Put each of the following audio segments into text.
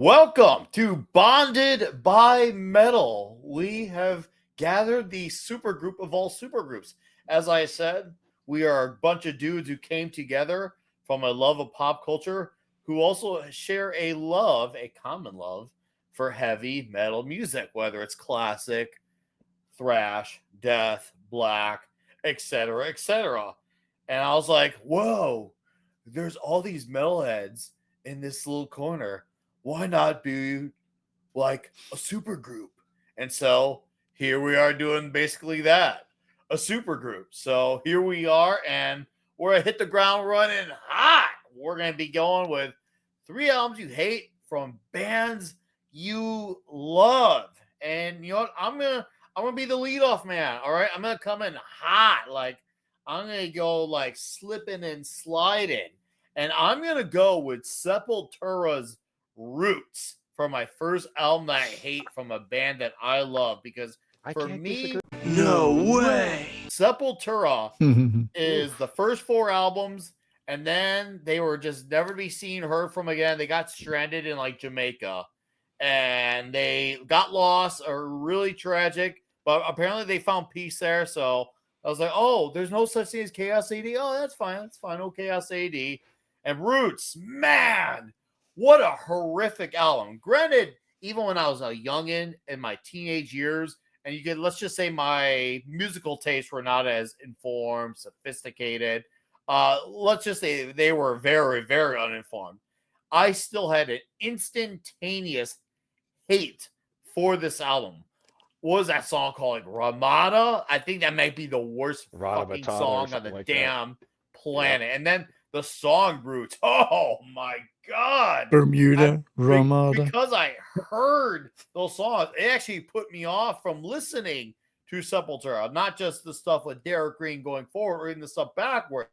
Welcome to Bonded by Metal. We have gathered the super group of all supergroups. As I said, we are a bunch of dudes who came together from a love of pop culture who also share a common love for heavy metal music, whether it's classic, thrash, death, black, etc., etc. And I was like, whoa, there's all these metalheads in this little corner. Why not be like a super group? And so here we are doing basically that, a super group. So here we are, and we're gonna hit the ground running hot. We're gonna be going with 3 albums you hate from bands you love. And you know what? I'm gonna be the leadoff man. All right, I'm gonna come in hot, like I'm gonna go like slipping and sliding, and I'm gonna go with Sepultura's Roots for my first album that I hate from a band that I love because I for can't me, disagree. No way. Sepultura is Oof. the first 4 albums, and then they were just never to be seen, heard from again. They got stranded in like Jamaica, and they got lost, or really tragic. But apparently, they found peace there. So I was like, "Oh, there's no such thing as Chaos AD. Oh, that's fine. That's fine. Oh, Chaos AD and Roots. Man, what a horrific album. Granted, even when I was a youngin' in my teenage years, and you could let's just say my musical tastes were not as informed, sophisticated. Let's just say they were very, very uninformed. I still had an instantaneous hate for this album. What was that song called? Like Ramada? I think that might be the worst Rada fucking Matata or song on something the like that. damn planet. And then the song Roots. Oh my god. Bermuda, Ramada. Because I heard those songs, it actually put me off from listening to Sepultura, not just the stuff with Derek Green going forward or even the stuff backward.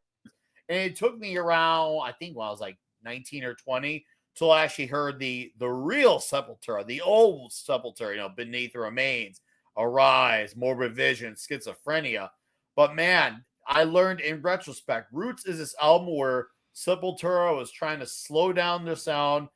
And it took me around, I think, when I was like 19 or 20, till I actually heard the real Sepultura, the old Sepultura, Beneath the Remains, Arise, Morbid Vision, Schizophrenia. But man, I learned in retrospect, Roots is this album where Sepultura was trying to slow down their sound,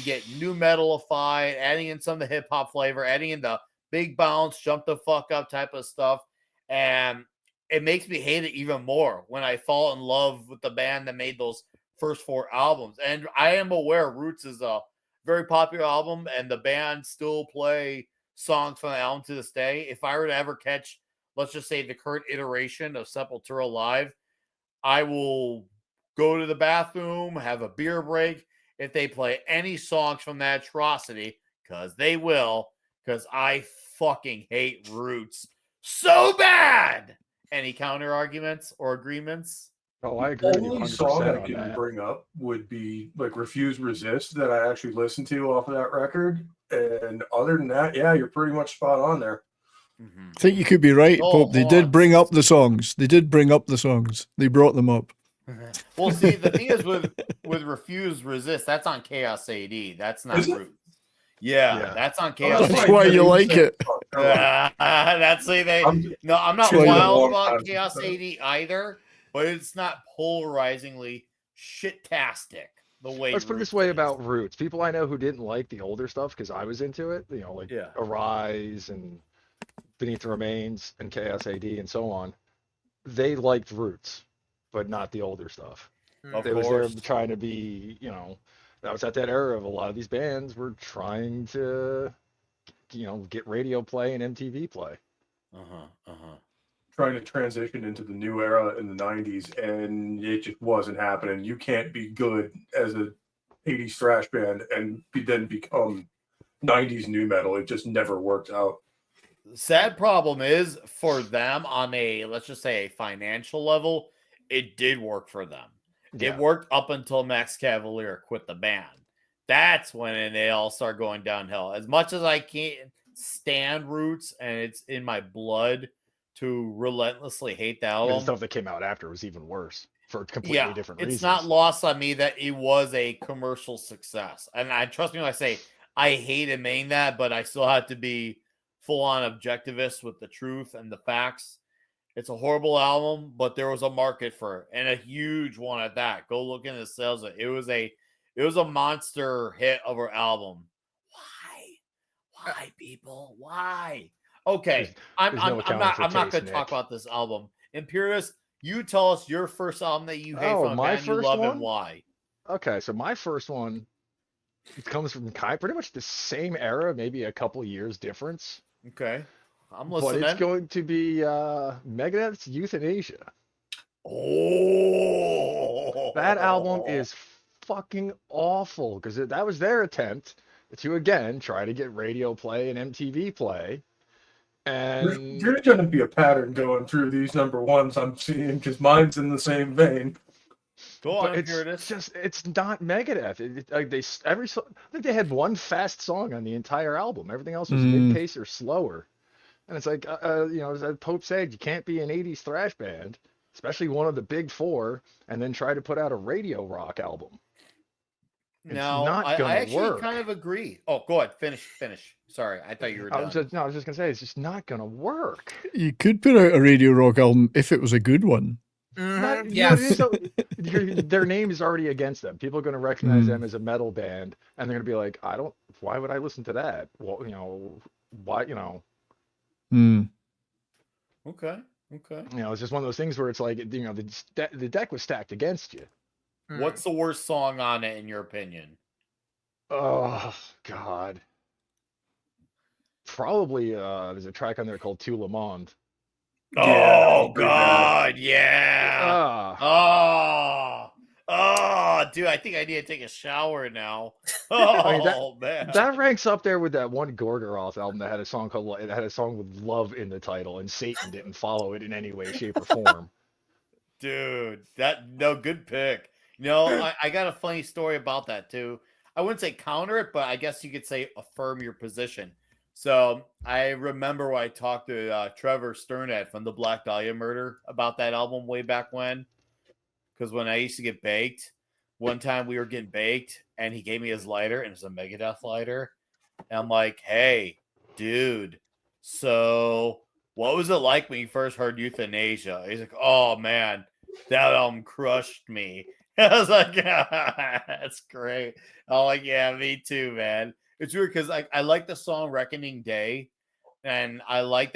get new metalified, adding in some of the hip hop flavor, adding in the big bounce, jump the fuck up type of stuff. And it makes me hate it even more when I fall in love with the band that made those first 4 albums. And I am aware Roots is a very popular album, and the band still play songs from the album to this day. If I were to ever catch, let's just say, the current iteration of Sepultura live, I will go to the bathroom, have a beer break if they play any songs from that atrocity, because they will, because I fucking hate Roots so bad. Any counter arguments or agreements? Oh, I agree with you Only song 100% I on can that. bring up would be like Refuse Resist that I actually listened to off of that record. And other than that, yeah, you're pretty much spot on there. Mm-hmm. I think you could be right, Oh, Pope. They hold on. did bring up the songs. They did bring up the songs. They brought them up. Well, see, the thing is with Refuse Resist, that's on Chaos AD. That's not Is it? Roots. Yeah, Yeah. that's on Oh, Chaos That's AD. why you like it. That's they. I'm- No, I'm not That's why you- wild Long about time. Chaos AD either, but it's not polarizingly shit-tastic the way. Let's put it this Roots way is. about Roots. People I know who didn't like the older stuff because I was into it, like Yeah. Arise and Beneath the Remains and Chaos AD and so on, they liked Roots, but not the older stuff. Of It was there course. trying to be, that was at that era of a lot of these bands were trying to, get radio play and MTV play. trying to transition into the new era in the 90s, and it just wasn't happening. You can't be good as a 80s thrash band and then become 90s new metal. It just never worked out. Sad problem is for them on a, let's just say, a financial level, it did work for them. Yeah. It worked up until Max Cavalier quit the band. That's when they all start going downhill. As much as I can't stand Roots, and it's in my blood to relentlessly hate that The album. stuff that came out after was even worse for completely Yeah, different it's reasons. not lost on me that it was a commercial success. And I trust me when I say I hate admitting that, but I still have to be full on objectivist with the truth and the facts. It's a horrible album, but there was a market for it, and a huge one at that. Go look into the sales. It It was a monster hit of her album. Why, people? Why? Okay, I'm there's no not accounting for going to taste, talk Nick. about this album. Imperius, you tell us your first album that you hate from a my band you first love one? and why. Okay, so my first one, it comes from pretty much the same era, maybe a couple years difference. Okay, I'm But listening. it's going to be Megadeth's Euthanasia. Oh, That album is fucking awful because that was their attempt to again try to get radio play and MTV play. And There's going to be a pattern going through these number ones I'm seeing because mine's in the same vein. Go but on, it's Imperius. just it's not Megadeth. I think they had one fast song on the entire album. Everything else was mid-pace or slower. And it's like as Pope said, you can't be an '80s thrash band, especially one of the big four, and then try to put out a radio rock album. It's No, not I gonna actually work. kind of agree. Oh, go ahead. Finish. Sorry, I thought you were done. I was just gonna say it's just not gonna work. You could put out a radio rock album if it was a good one. Their name is already against them. People are going to recognize them as a metal band, and they're going to be like, why would I listen to that? Well, why, Okay. It's just one of those things where it's like, the deck was stacked against you. What's the worst song on it, in your opinion? Oh, God. Probably, there's a track on there called Tout Le Monde. Oh, God, yeah. Oh, dude, I think I need to take a shower now. Oh, man. That ranks up there with that one Gorgoroth album that had a song with love in the title, and Satan didn't follow it in any way, shape, or form. Dude, good pick. I got a funny story about that, too. I wouldn't say counter it, but I guess you could say affirm your position. So I remember when I talked to Trevor Sternad from the Black Dahlia Murder about that album way back when. Because when I used to get baked, one time we were getting baked and he gave me his lighter and it's a Megadeth lighter. And I'm like, hey, dude, so what was it like when you first heard Euthanasia? He's like, oh, man, that album crushed me. I was like, yeah, that's great. I'm like, yeah, me too, man. It's weird because I like the song Reckoning Day, and I like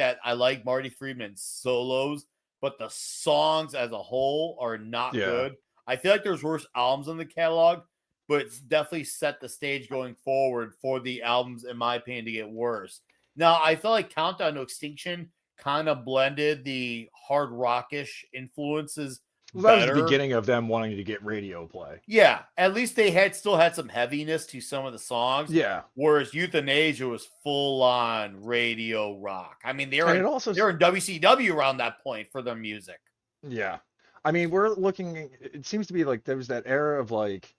Marty Friedman's solos, but the songs as a whole are not good. I feel like there's worse albums in the catalog, but it's definitely set the stage going forward for the albums, in my opinion, to get worse. Now, I feel like Countdown to Extinction kind of blended the hard rockish influences. Well, that was the beginning of them wanting to get radio play. Yeah, at least they still had some heaviness to some of the songs. Yeah. Whereas Euthanasia was full on radio rock. I mean, they were in WCW around that point for their music. Yeah. I mean, it seems to be like there was that era of like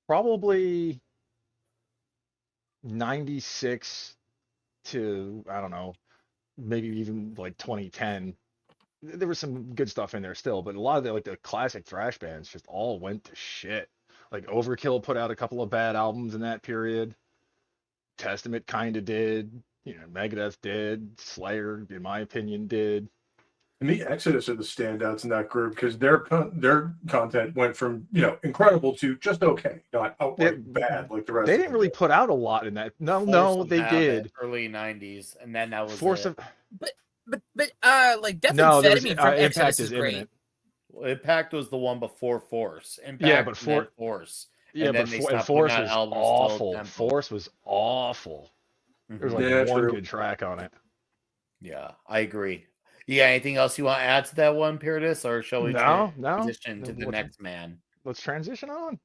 probably 96 to, I don't know, maybe even like 2010. There was some good stuff in there still, but a lot of the classic thrash bands just all went to shit. Like Overkill put out a couple of bad albums in that period. Testament kind of did. Megadeth did. Slayer, in my opinion, did. And the Exodus are the standouts in that group because their content went from incredible to just okay, not outright bad like the rest. They didn't really put out a lot in that. No, they did. Early '90s, and then that was Force of. But like Death from Exodus is great. Imminent. Well, Impact was the one before Force. Impact, Force. Yeah, but Force was awful. Force was awful. There was like one good track on it. Yeah, I agree. You got anything else you want to add to that one, Peritus, or shall we transition to the next man? Let's transition on.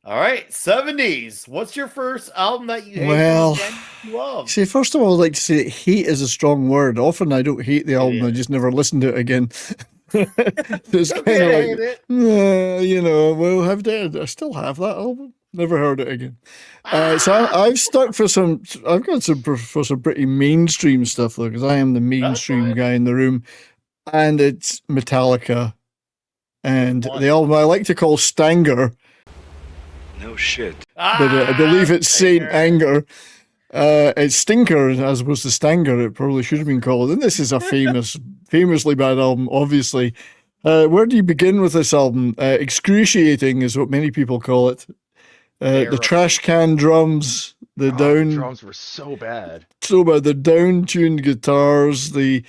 All right, 70s. What's your first album that you hate? Well, you love? See, first of all, I'd like to say that hate is a strong word. Often I don't hate the album, I just never listen to it again. It's kind of like, well, I still have that album. Never heard it again. So I've stuck for some. I've got some pretty mainstream stuff though, because I am the mainstream guy in the room, and it's Metallica, and the album I like to call Stanger. No shit. But I believe it's Saint Anger. It's Stinker as opposed to Stanger. It probably should have been called. And this is a famously bad album, obviously. Where do you begin with this album? Excruciating is what many people call it. The trash can drums, the drums were so bad. So bad. The down-tuned guitars, the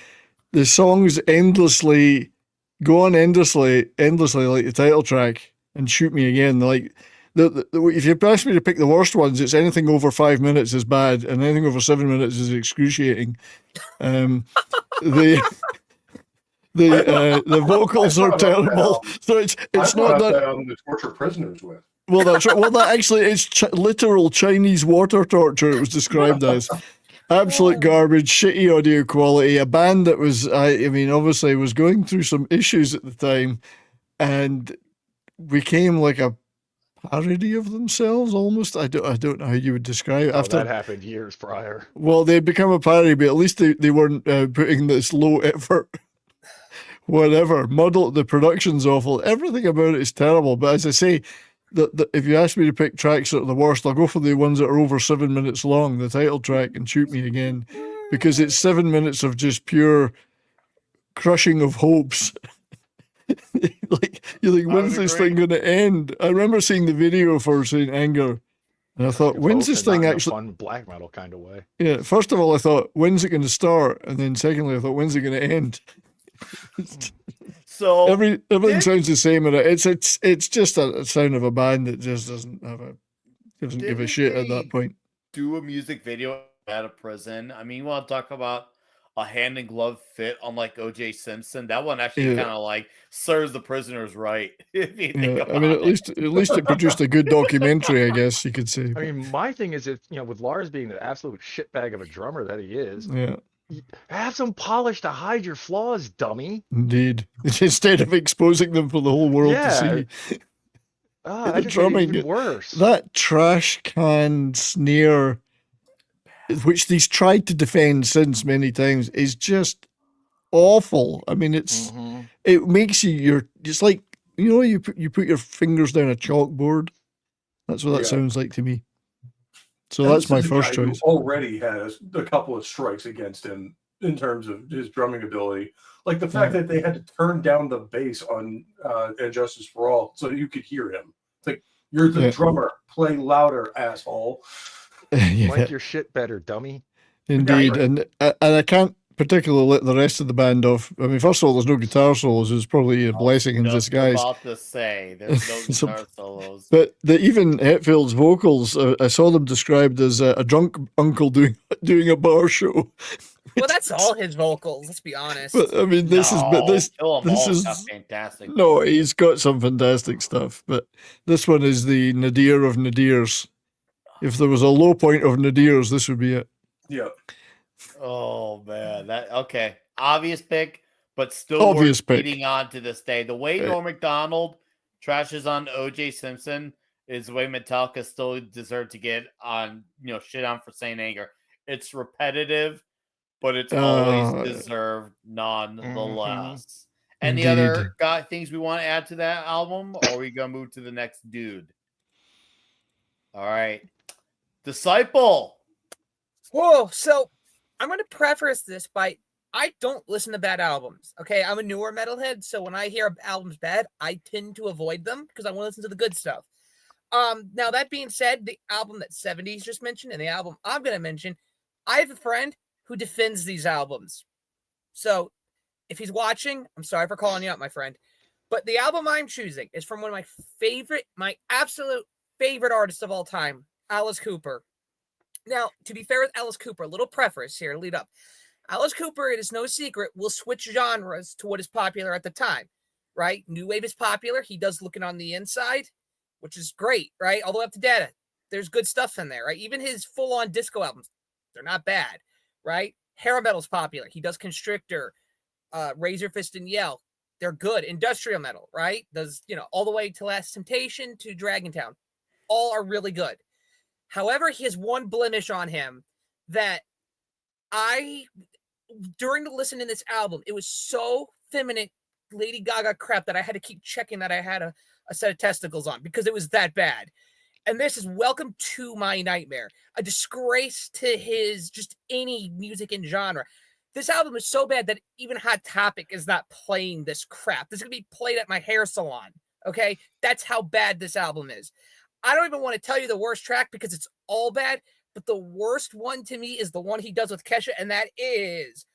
songs endlessly go on endlessly like the title track and Shoot Me Again. Like if you ask me to pick the worst ones, it's anything over 5 minutes is bad, and anything over 7 minutes is excruciating. The vocals are terrible. So it's not that the torture prisoners with. Well, that's right. Well, that actually is literal Chinese water torture. It was described as absolute garbage, shitty audio quality. A band that was, I mean, obviously was going through some issues at the time, and became like a parody of themselves almost. I don't know how you would describe it. After that happened years prior. Well, they'd become a parody, but at least they weren't putting this low effort. Whatever, muddled. The production's awful. Everything about it is terrible. But as I say, if you ask me to pick tracks that are the worst, I'll go for the ones that are over 7 minutes long, the title track and Shoot Me Again, because it's 7 minutes of just pure crushing of hopes. Like, you think, when's this thing going to end? I remember seeing the video for Saint Anger, and I thought, when's this thing actually? Fun black metal kind of way. Yeah, first of all, I thought, when's it going to start? And then secondly, I thought, when's it going to end? So everything sounds the same, and it's just a sound of a band that just doesn't give a shit at that point. Do a music video out of prison. I mean, you want to talk about a hand and glove fit on like O.J. Simpson? That one actually kind of like serves the prisoners right. If you think about I mean, at least it produced a good documentary, I guess you could say. I mean, my thing is, with Lars being the absolute shitbag of a drummer that he is, have some polish to hide your flaws, dummy. Indeed. Instead of exposing them for the whole world to see. That just made it even worse. That trash can snare, which they've tried to defend since many times, is just awful. I mean, it makes it's like, you put your fingers down a chalkboard. That's what that sounds like to me. So that's my first choice. Already has a couple of strikes against him in terms of his drumming ability. Like the fact that they had to turn down the bass on And Justice for All so that you could hear him. It's like, you're the drummer. Play louder, asshole. Like your shit better, dummy. Indeed. And I can't particularly let the rest of the band off. I mean, first of all, there's no guitar solos. It's probably a blessing in disguise. About to say there's no guitar solos. But even Hetfield's vocals, I saw them described as a drunk uncle doing a bar show. Well, that's all his vocals. Let's be honest. But I mean, this is fantastic. No, he's got some fantastic stuff. But this one is the nadir of nadirs. If there was a low point of nadirs, this would be it. Yeah. Oh man, okay. Obvious pick, but still obvious worth beating on to this day. The way Norm Macdonald trashes on O.J. Simpson is the way Metallica still deserve to get on, shit on for Saint Anger. It's repetitive, but it's always deserved nonetheless. Any other things we want to add to that album, or are we gonna move to the next dude? All right, Disciple. Whoa, so I'm going to preface this by I don't listen to bad albums. Okay, I'm a newer metalhead, so when I hear albums bad, I tend to avoid them because I want to listen to the good stuff. Now that being said, the album that 70s just mentioned and the album I'm going to mention, I have a friend who defends these albums. So if he's watching, I'm sorry for calling you out, my friend. But the album I'm choosing is from one of my absolute favorite artists of all time, Alice Cooper. Now, to be fair with Alice Cooper, a little preface here to lead up. Alice Cooper, it is no secret, will switch genres to what is popular at the time, right? New Wave is popular. He does Looking on the Inside, which is great, right? All the way up to Data. There's good stuff in there, right? Even his full-on disco albums, they're not bad, right? Hair metal's popular. He does Constrictor, Razor Fist and Yell. They're good. Industrial metal, right? Does, all the way to Last Temptation to Dragontown. All are really good. However, he has one blemish on him that during the listen to this album, it was so feminine Lady Gaga crap that I had to keep checking that I had a set of testicles on because it was that bad. And this is Welcome to My Nightmare, a disgrace to his just any music and genre. This album is so bad that even Hot Topic is not playing this crap. This is going to be played at my hair salon. Okay? That's how bad this album is. I don't even want to tell you the worst track because it's all bad, but the worst one to me is the one he does with Kesha, and that is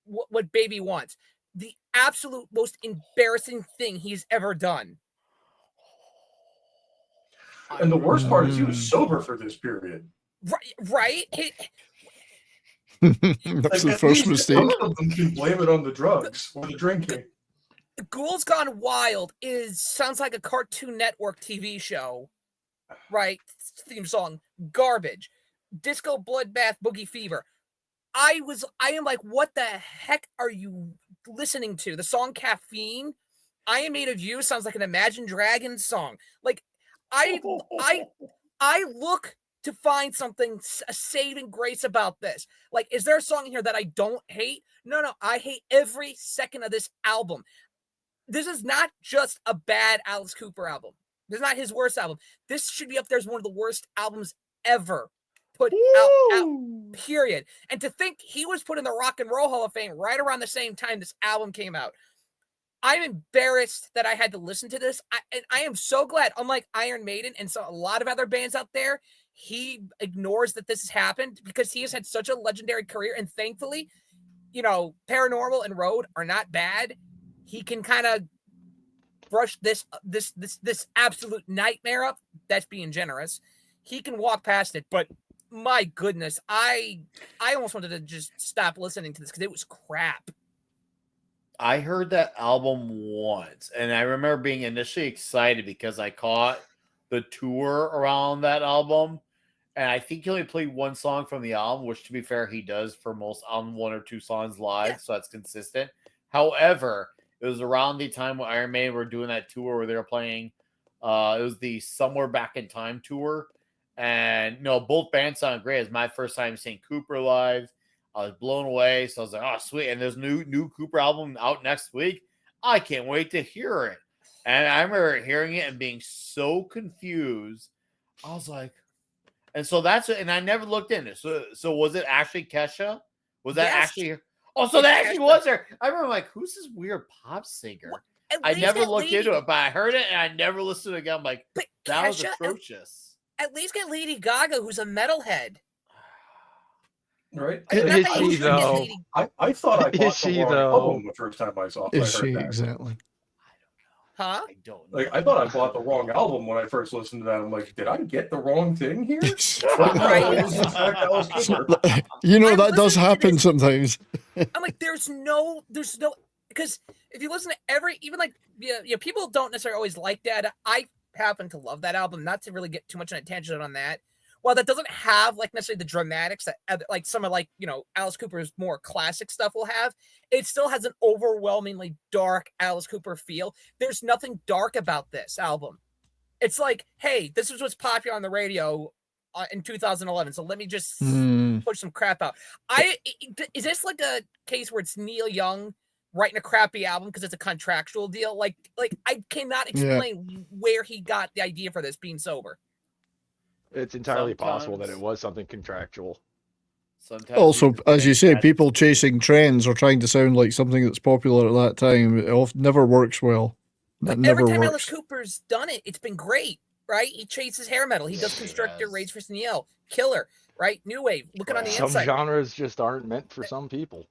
what Baby Wants. The absolute most embarrassing thing he's ever done. And the worst part is he was sober for this period. Right? That's the first mistake. Some of them can blame it on the drugs or the drinking. Ghouls Gone Wild sounds like a Cartoon Network TV show, right? Theme song, garbage. Disco Bloodbath Boogie Fever. I am like, what the heck are you listening to? The song Caffeine, I Am Made of You sounds like an Imagine Dragons song. Like, I look to find something, a saving grace about this. Like, is there a song in here that I don't hate? No, I hate every second of this album. This is not just a bad Alice Cooper album. This is not his worst album. This should be up there as one of the worst albums ever put out, period. And to think he was put in the Rock and Roll Hall of Fame right around the same time this album came out. I'm embarrassed that I had to listen to this. I am so glad, unlike Iron Maiden and a lot of other bands out there, he ignores that this has happened because he has had such a legendary career. And thankfully, Paranormal and Road are not bad. He can kind of brush this absolute nightmare up. That's being generous. He can walk past it, but my goodness, I almost wanted to just stop listening to this because it was crap. I heard that album once, and I remember being initially excited because I caught the tour around that album, and I think he only played one song from the album, which, to be fair, he does for most album, 1 or 2 songs live, so that's consistent. However, it was around the time when Iron Maiden were doing that tour where they were playing. It was the Somewhere Back in Time tour. And, both bands sound great. It's my first time seeing Cooper live. I was blown away. So I was like, oh, sweet. And there's a new Cooper album out next week. I can't wait to hear it. And I remember hearing it and being so confused. I was like, and so that's it. And I never looked into it. So was it actually Kesha? Was that actually her? Oh, so that actually was her. I remember like, who's this weird pop singer? I never looked into it, but I heard it and I never listened again. I'm like, that was atrocious. At least get Lady Gaga, who's a metalhead. Right? Is she though? I thought I bought the wrong album the first time I saw it. Is she exactly? Huh? I don't know. Like, I thought I bought the wrong album when I first listened to that. I'm like, did I get the wrong thing here? That does happen sometimes. I'm like, there's no, because if you listen to people don't necessarily always like that. I happen to love that album, not to really get too much on a tangent on that. While that doesn't have like necessarily the dramatics that like some of Alice Cooper's more classic stuff will have, it still has an overwhelmingly dark Alice Cooper feel. There's nothing dark about this album. It's like, hey, this is what's popular on the radio in 2011, so let me just push some crap out. Is this like a case where it's Neil Young writing a crappy album because it's a contractual deal? Like I cannot explain where he got the idea for this being sober. It's entirely possible that it was something contractual. Sometimes also, as you say, people chasing trends or trying to sound like something that's popular at that time, it never works well. But every time Alice Cooper's done it, it's been great, right? He chases hair metal. He does Constrictor, Rage for Neil, Killer, right? New Wave. Look it on the some inside. Some genres just aren't meant for some people.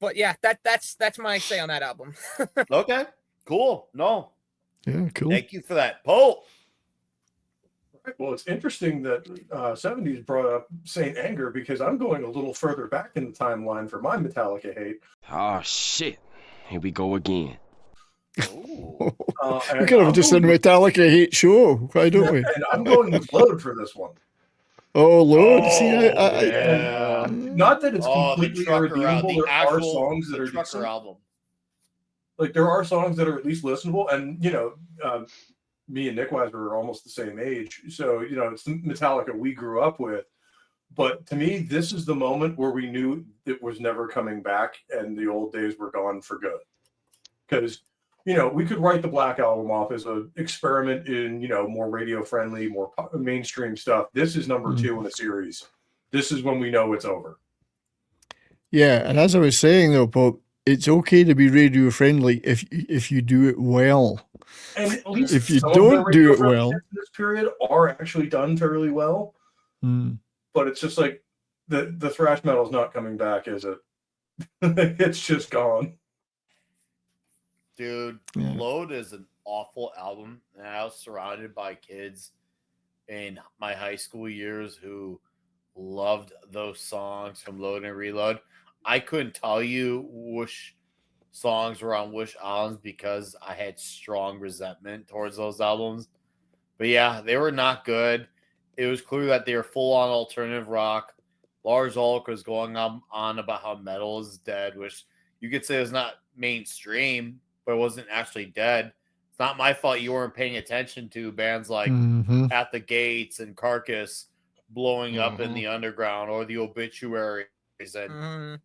But yeah, that's my say on that album. Okay, cool. No. Yeah, cool. Thank you for that, Paul. Well, it's interesting that 70s brought up Saint Anger because I'm going a little further back in the timeline for my Metallica hate. Oh, shit. Here we go again. We could have just done Metallica hate show. Why don't we? And I'm going with Load for this one. Oh, Load. Yeah. Not that it's completely irredeemable. There are songs that are decent. Album. Like, there are songs that are at least listenable. And, me and Nick Weiser are almost the same age. So, it's the Metallica we grew up with. But to me, this is the moment where we knew it was never coming back and the old days were gone for good. Because, we could write the Black Album off as an experiment in, more radio-friendly, more mainstream stuff. This is number 2 in a series. this is when we know it's over. Yeah, and as I was saying though, Bob, it's okay to be radio friendly if you do it well. And at least If you some of the don't do radio it well, broadcasts in this period are actually done fairly well. But it's just like the thrash metal is not coming back, is it? It's just gone. Dude, Yeah. Load is an awful album. And I was surrounded by kids in my high school years who loved those songs from Load and Reload. I couldn't tell you which songs were on which albums because I had strong resentment towards those albums. But yeah, they were not good. It was clear that they were full on alternative rock. Lars Ulrich was going on about how metal is dead, which you could say is not mainstream, but it wasn't actually dead. It's not my fault you weren't paying attention to bands like At the Gates and Carcass blowing up in the underground, or the Obituaries and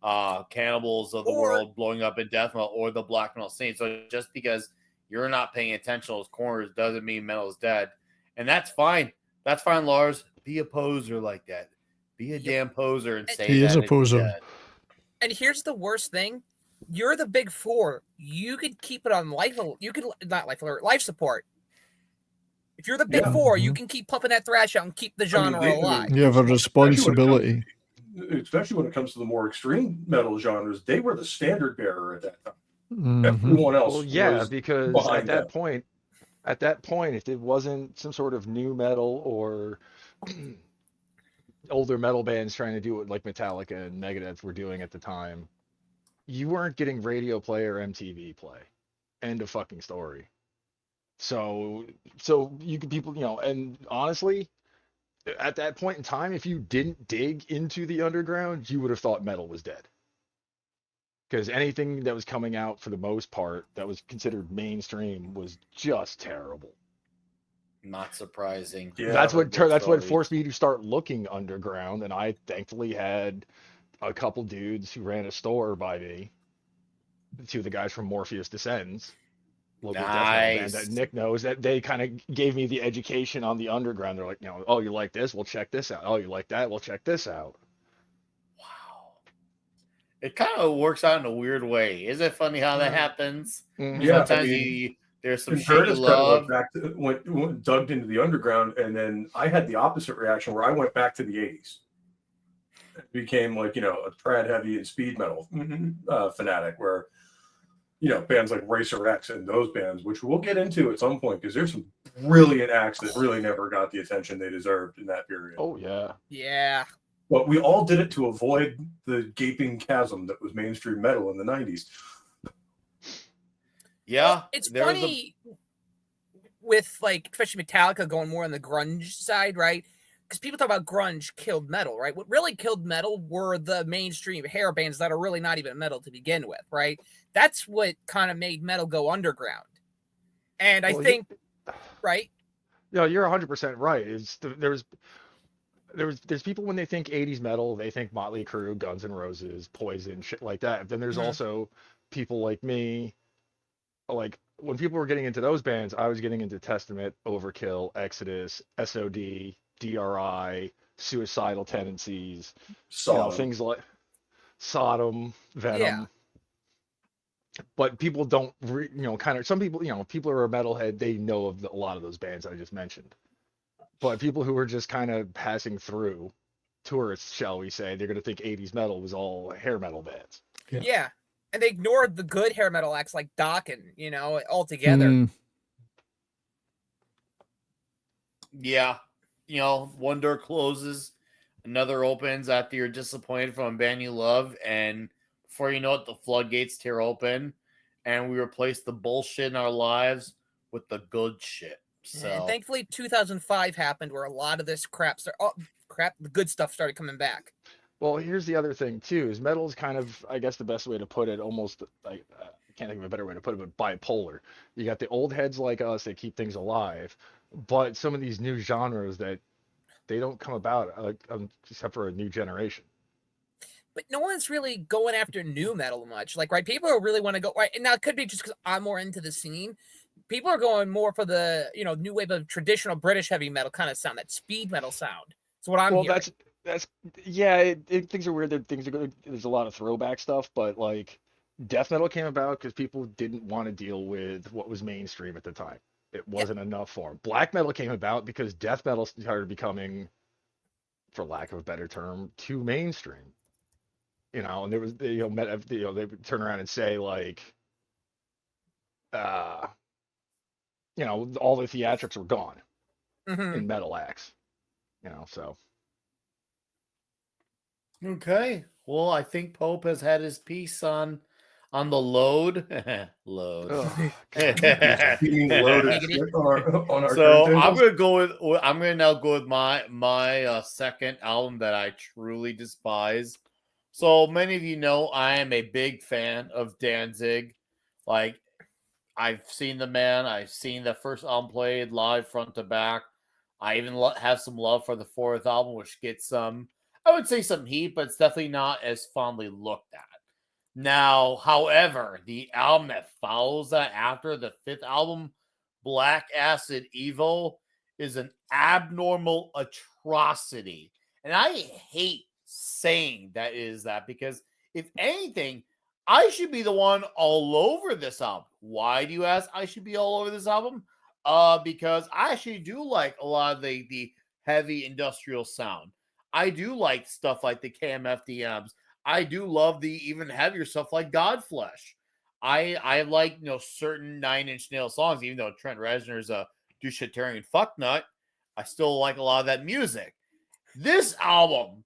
Cannibals of the World blowing up in death metal, or the black metal scene. So just because you're not paying attention to those corners doesn't mean metal is dead. And that's fine. That's fine, Lars. Be a poser like that. Be a damn poser and say he is a poser. Dead. And here's the worst thing: you're the big four. You could keep it on life. You could not life alert, life support. If you're the big four, you can keep pumping that thrash out and keep the genre alive. You have a responsibility. Especially when it comes to the more extreme metal genres, they were the standard bearer at that time. Everyone else, Well, yeah, was because behind at that point, if it wasn't some sort of new metal or older metal bands trying to do what like Metallica and Megadeth were doing at the time, you weren't getting radio play or MTV play. End of fucking story. So you could people, and honestly, at that point in time, if you didn't dig into the underground, you would have thought metal was dead. Because anything that was coming out for the most part that was considered mainstream was just terrible. Not surprising. Yeah, That's what forced me to start looking underground, and I thankfully had a couple dudes who ran a store by me. Two of the guys from Morpheus Descends, local death metal band that Nick knows, that they kind of gave me the education on the underground. They're like, oh, you like this? We'll check this out. Oh, you like that? We'll check this out. Wow. It kind of works out in a weird way. Is it funny how that happens? Yeah, Sometimes there's some Curtis shady kind of love. went dug into the underground, and then I had the opposite reaction where I went back to the 80s. It became like, a trad heavy and speed metal fanatic, where bands like Racer X and those bands, which we'll get into at some point, because there's some brilliant acts that really never got the attention they deserved in that period. Oh yeah. Yeah. But we all did it to avoid the gaping chasm that was mainstream metal in the 90s. Yeah. Well, it's funny with like, especially Metallica going more on the grunge side, right? Because people talk about grunge killed metal, right? What really killed metal were the mainstream hair bands that are really not even metal to begin with, right? That's what kind of made metal go underground. And I think, right? No, you're 100% right. There's people when they think 80s metal, they think Motley Crue, Guns N' Roses, Poison, shit like that. Then there's also people like me. Like when people were getting into those bands, I was getting into Testament, Overkill, Exodus, SOD, DRI, Suicidal Tendencies, things like Sodom, Venom. Yeah. But people don't, some people, people who are a metalhead, they know of a lot of those bands I just mentioned. But people who are just kind of passing through, tourists, shall we say, they're going to think 80s metal was all hair metal bands. Yeah. And they ignored the good hair metal acts like Dokken, altogether. Yeah. One door closes, another opens after you're disappointed from a band you love, and before you know it, the floodgates tear open, and we replace the bullshit in our lives with the good shit. So And thankfully 2005 happened where a lot of this the good stuff started coming back. Well, here's the other thing too, is metal is kind of, I guess the best way to put it, almost like, I can't think of a better way to put it, but bipolar. You got the old heads like us that keep things alive, but some of these new genres that they don't come about except for a new generation. But no one's really going after new metal much. Like, right, people really want to go, right, and now it could be just because I'm more into the scene. People are going more for the, new wave of traditional British heavy metal kind of sound, that speed metal sound. That's what I'm hearing. That's yeah. Things are weird. Things are good. There's a lot of throwback stuff, but like death metal came about because people didn't want to deal with what was mainstream at the time. It Yeah. wasn't enough for 'em. Black metal came about because death metal started becoming, for lack of a better term, too mainstream. And there was they would turn around and say like, uh, all the theatrics were gone Mhm. in metal acts. So Okay. Well, I think Pope has had his piece on the load. Load. ugh, You mean loaded Giggity. shit on our So turntables? I'm gonna now go with my second album that I truly despise. So many of you know I am a big fan of Danzig. Like, I've seen the man. I've seen the first album played live front to back. I even have some love for the fourth album, which gets some, I would say, some heat, but it's definitely not as fondly looked at. Now, however, the album that follows that after the fifth album, Black Acid Evil, is an abnormal atrocity. And I hate saying that because if anything, I should be the one all over this album. Why do you ask? I should be all over this album? Because I actually do like a lot of the heavy industrial sound. I do like stuff like the KMFDMs. I do love the even heavier stuff like Godflesh. I like certain Nine Inch Nail songs, even though Trent Reznor's a doucheterian fucknut. I still like a lot of that music. This album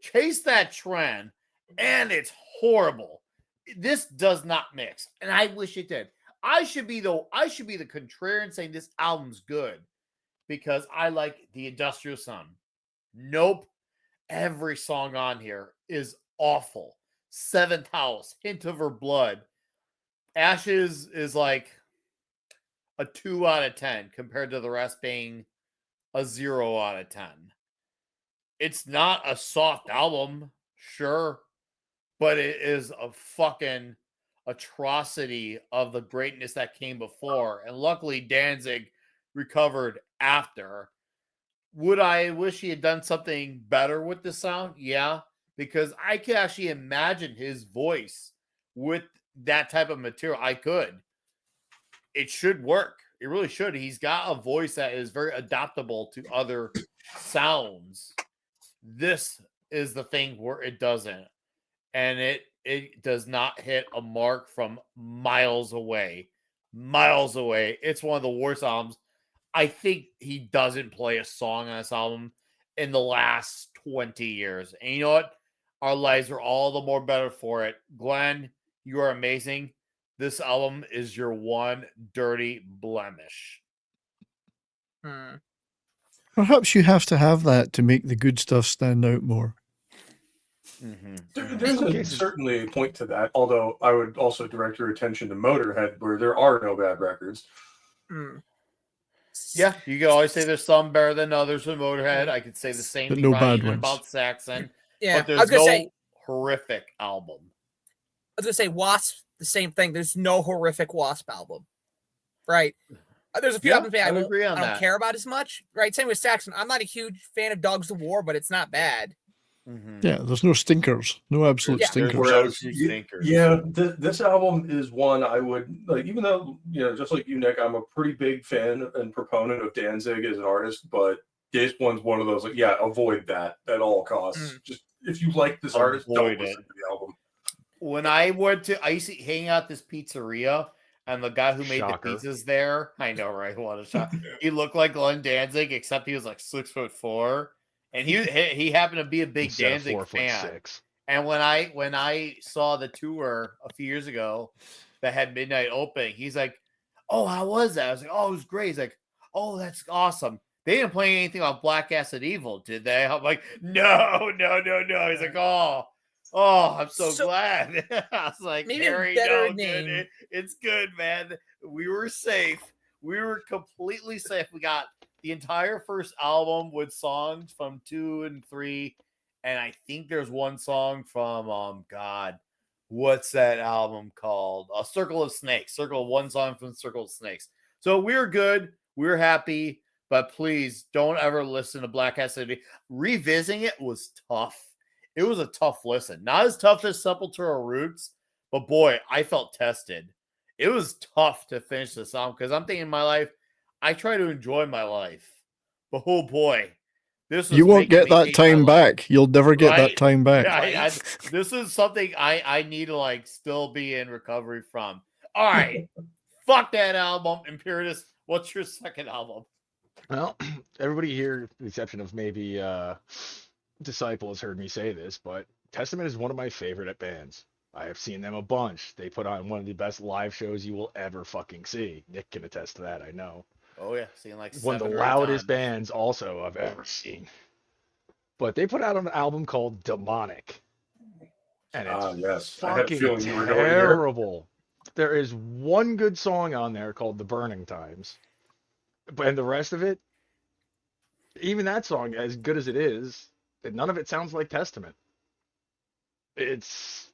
chased that trend, and it's horrible. This does not mix, and I wish it did. I should be the contrarian saying this album's good because I like the industrial sound. Nope. Every song on here is awful. Seventh House, Hint of Her Blood. Ashes is like a 2 out of 10 compared to the rest being a 0 out of 10. It's not a soft album, sure, but it is a fucking atrocity of the greatness that came before. And luckily, Danzig recovered after. Would I wish he had done something better with the sound? Yeah, because I could actually imagine his voice with that type of material. I could. It should work. It really should. He's got a voice that is very adaptable to other sounds. This is the thing where it doesn't. And it does not hit a mark from miles away. Miles away. It's one of the worst albums. I think he doesn't play a song on this album in the last 20 years. And you know what? Our lives are all the more better for it. Glenn, you are amazing. This album is your one dirty blemish. Hmm. Perhaps you have to have that to make the good stuff stand out more. There's certainly a point to that, although I would also direct your attention to Motorhead, where there are no bad records. Hmm. Yeah, you can always say there's some better than others with Motorhead. I could say the same But thing no about, bad even ones. about Saxon. Yeah, But I was there's gonna no say. horrific album. I was gonna say Wasp, the same thing. There's no horrific Wasp album, right? There's a few Yeah, albums I I would won't, agree on I don't that. care about as much, right? Same with Saxon. I'm not a huge fan of Dogs of War, but it's not bad. Yeah, there's no stinkers, no absolute Yeah. stinkers. Whereas, Stinkers. this album is one I would like, even though, just like you, Nick, I'm a pretty big fan and proponent of Danzig as an artist, but this one's one of those, like, yeah, avoid that at all costs. Just, if you like this artist, don't Avoid listen it. to the album. When I used to hang out at this pizzeria, and the guy who made Shocker. the pizzas there, I know, right? What a shot. He looked like Glenn Danzig, except he was like 6'4", and he happened to be a big instead of Danzig fan. 4'6". And when I saw the tour a few years ago that had Midnight Opening, he's like, "Oh, how was that?" I was like, "Oh, it was great." He's like, "Oh, that's awesome." They didn't play anything about Black Acid Evil, did they? I'm like, no. He's like, oh, I'm so glad. I was like, maybe a Harry, better no, name. good. It's good, man. We were safe. We were completely safe. We got the entire first album with songs from 2 and 3, and I think there's one song from God, what's that album called? Circle of Snakes. One song from Circle of Snakes. So we were good. We were happy. but please don't ever listen to Black Cassidy. Revisiting it was tough. It was a tough listen. Not as tough as Sepultura Roots, but boy, I felt tested. It was tough to finish the song because I'm thinking in my life, I try to enjoy my life. But oh boy, this was You won't making get me that hate my time life. back. You'll never get Right? that time back. Yeah, this is something I need to like still be in recovery from. All right, fuck that album, Imperius. What's your second album? Well, everybody here, with the exception of maybe Disciple, has heard me say this, but Testament is one of my favorite bands. I have seen them a bunch. They put on one of the best live shows you will ever fucking see. Nick can attest to that, I know. Oh yeah, seen like One of the 7 or 8 loudest times. bands also I've ever seen. But they put out an album called Demonic. And it's Yes. I had a fucking feeling you were going here. terrible. There is one good song on there called The Burning Times. And the rest of it, even that song, as good as it is, none of it sounds like Testament. It's.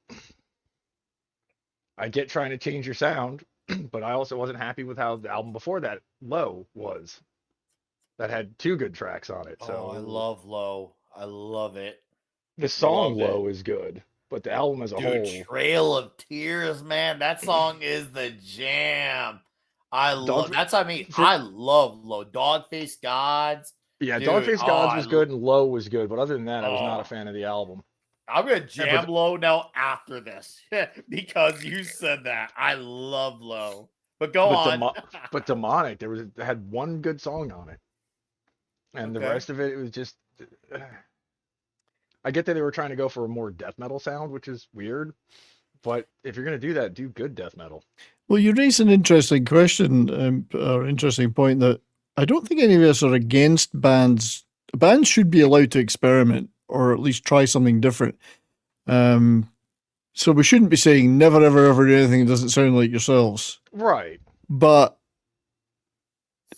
I get trying to change your sound, but I also wasn't happy with how the album before that, Low, was. That had 2 good tracks on it. So Oh, I love Low. I love it. the song love it. Low is good, but the album as a Dude, whole. Trail of Tears, man. That song is the jam. I love Dog- that's I mean, for- I love Low. Dogface Gods. Yeah, Dude, Dogface Gods I was good and Low was good, but other than that, I was not Oh. a fan of the album. I'm gonna jam but- Low now after this because you said that. I love Low. But go But on. But Demonic, it had one good song on it, and the Okay. rest of it was just. I get that they were trying to go for a more death metal sound, which is weird, but if you're gonna do that, do good death metal. Well, you raise an interesting question, or interesting point that I don't think any of us are against bands. Bands should be allowed to experiment or at least try something different. So we shouldn't be saying never, ever, ever do anything that doesn't sound like yourselves. Right. But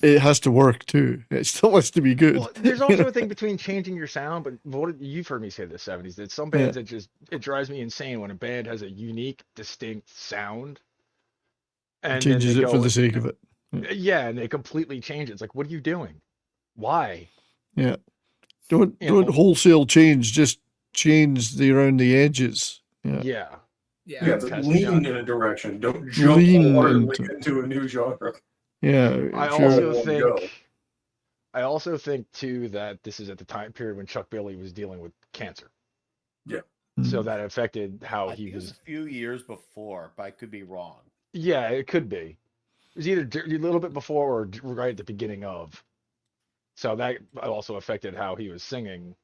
it has to work too. It still has to be good. Well, there's also a thing between changing your sound, but you've heard me say this 70s that some bands that it drives me insane when a band has a unique, distinct sound and then Changes they it for go- the sake of it. Yeah, and they completely change it. It's like, what are you doing? Why? Yeah. Don't You know. wholesale change. Just change around the edges. Yeah. Yeah. Yeah. Yeah, but Test lean shot. in a direction. Don't jump Lean wholeheartedly into- into a new genre. Yeah. I if you're- also think too that this is at the time period when Chuck Billy was dealing with cancer, so that affected how I he think it was was. a few years before, but I could be wrong. Yeah, it could be. It was either a little bit before or right at the beginning of. So that also affected how he was singing.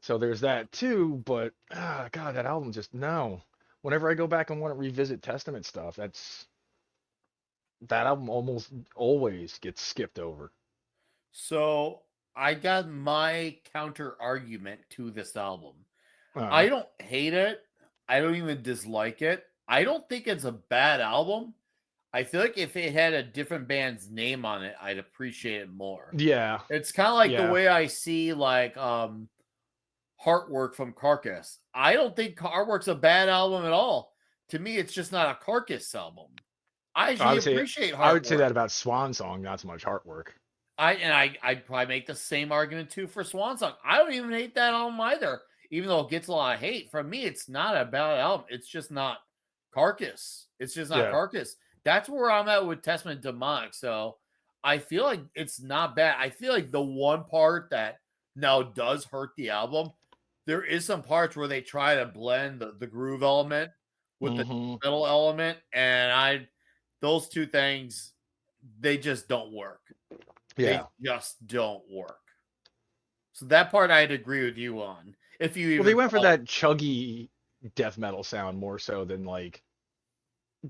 So there's that too. But God, that album just no. Whenever I go back and want to revisit Testament stuff, that album almost always gets skipped over. So I got my counter argument to this album. Uh, I don't hate it. I don't even dislike it. I don't think it's a bad album. I feel like if it had a different band's name on it, I'd appreciate it more. yeah, It's kind of like Yeah. the way I see like Heartwork from Carcass. I don't think Heartwork's a bad album at all. To me, it's just not a Carcass album. I would actually say- appreciate Heartwork. I would say that about Swan Song, not so much Heartwork. I'd probably make the same argument too for Swan Song. I don't even hate that album either, even though it gets a lot of hate. For me, it's not a bad album. It's just not Carcass. It's just not Yeah. Carcass. That's where I'm at with Testament Demonic. So I feel like it's not bad. I feel like the one part that now does hurt the album, there is some parts where they try to blend the groove element with the Mhm. metal element, and those two things, they just don't work. Yeah. They just don't work. So that part I'd agree with you on. If you even Well, they went for thought- that chuggy death metal sound more so than like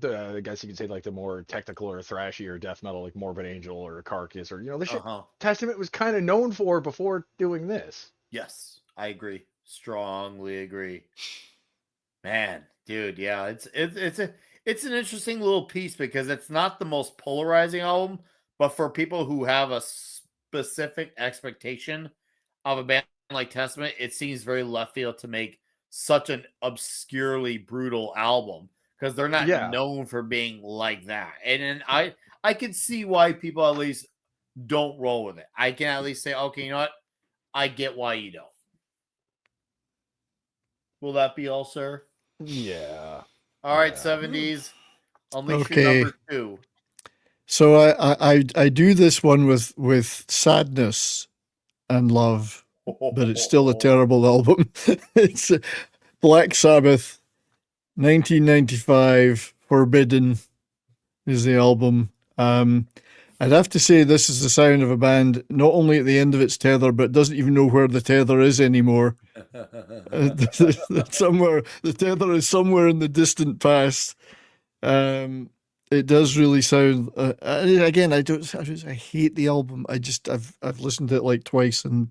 I guess you could say like the more technical or thrashy or death metal like Morbid Angel or Carcass or the shit Uh-huh. Testament was kind of known for before doing this. Yes, I agree. Strongly agree. Man, dude, yeah, it's an interesting little piece because it's not the most polarizing album, but for people who have a specific expectation of a band like Testament, it seems very left field to make such an obscurely brutal album because they're not Yeah. known for being like that. And then I can see why people at least don't roll with it. I can at least say, okay, you know what? I get why you don't. Will that be all, sir? Yeah. All right, Yeah. 70s. Unleash Okay. your number 2. So I do this one with sadness and love, but it's still a terrible album. It's Black Sabbath, 1995. Forbidden is the album. I'd have to say this is the sound of a band not only at the end of its tether, but doesn't even know where the tether is anymore. Somewhere the tether is somewhere in the distant past. It does really sound. Again, I hate the album. I've listened to it like twice and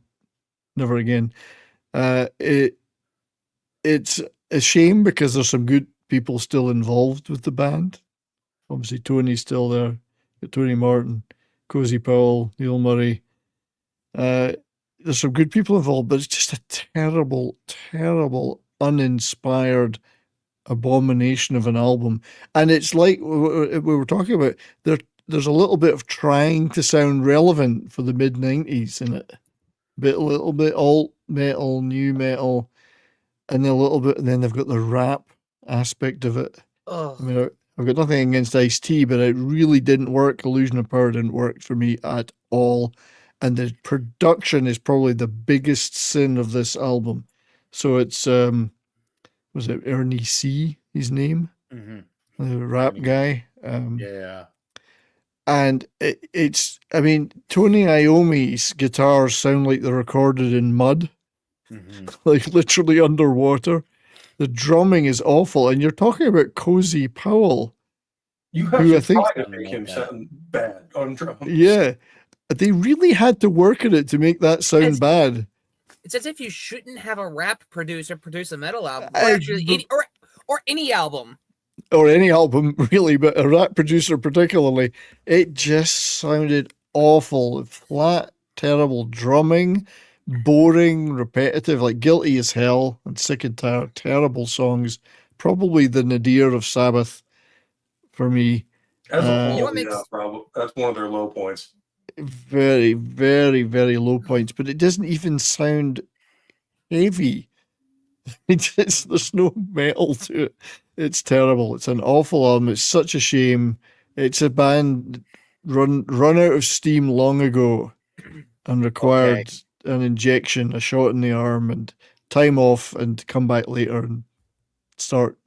never again. It's a shame because there's some good people still involved with the band. Obviously, Tony's still there. Tony Martin, Cozy Powell, Neil Murray. There's some good people involved, but it's just a terrible, terrible, uninspired abomination of an album. And it's like we were talking about, there's a little bit of trying to sound relevant for the mid-90s in it. A little bit alt metal, new metal, and then a little bit, and then they've got the rap aspect of it. Oh, I mean, I've got nothing against Ice-T, but it really didn't work. Illusion of Power didn't work for me at all. And the production is probably the biggest sin of this album. So it's, was it Ernie C, his name? Mhm. The rap guy. Yeah. And it's, I mean, Tony Iommi's guitars sound like they're recorded in mud, Mhm. like literally underwater. The drumming is awful. And you're talking about Cozy Powell. You have Who I to think- try to make him sound bad on drums. Yeah. They really had to work at it to make that sound As- bad. it's as if you shouldn't have a rap producer produce a metal album, or I- actually, or any album. Or any album, really, but a rap producer particularly. It just sounded awful. Flat, terrible drumming, boring, repetitive, like Guilty as Hell and Sick and Tired. Terrible songs. Probably the nadir of Sabbath for me. As a You know whole, what makes- yeah, probably that's one of their low points. Very, very, very low points, but it doesn't even sound heavy. There's no metal to it. It's terrible. It's an awful album. It's such a shame. It's a band run out of steam long ago and required an injection, a shot in the arm, and time off, and come back later and start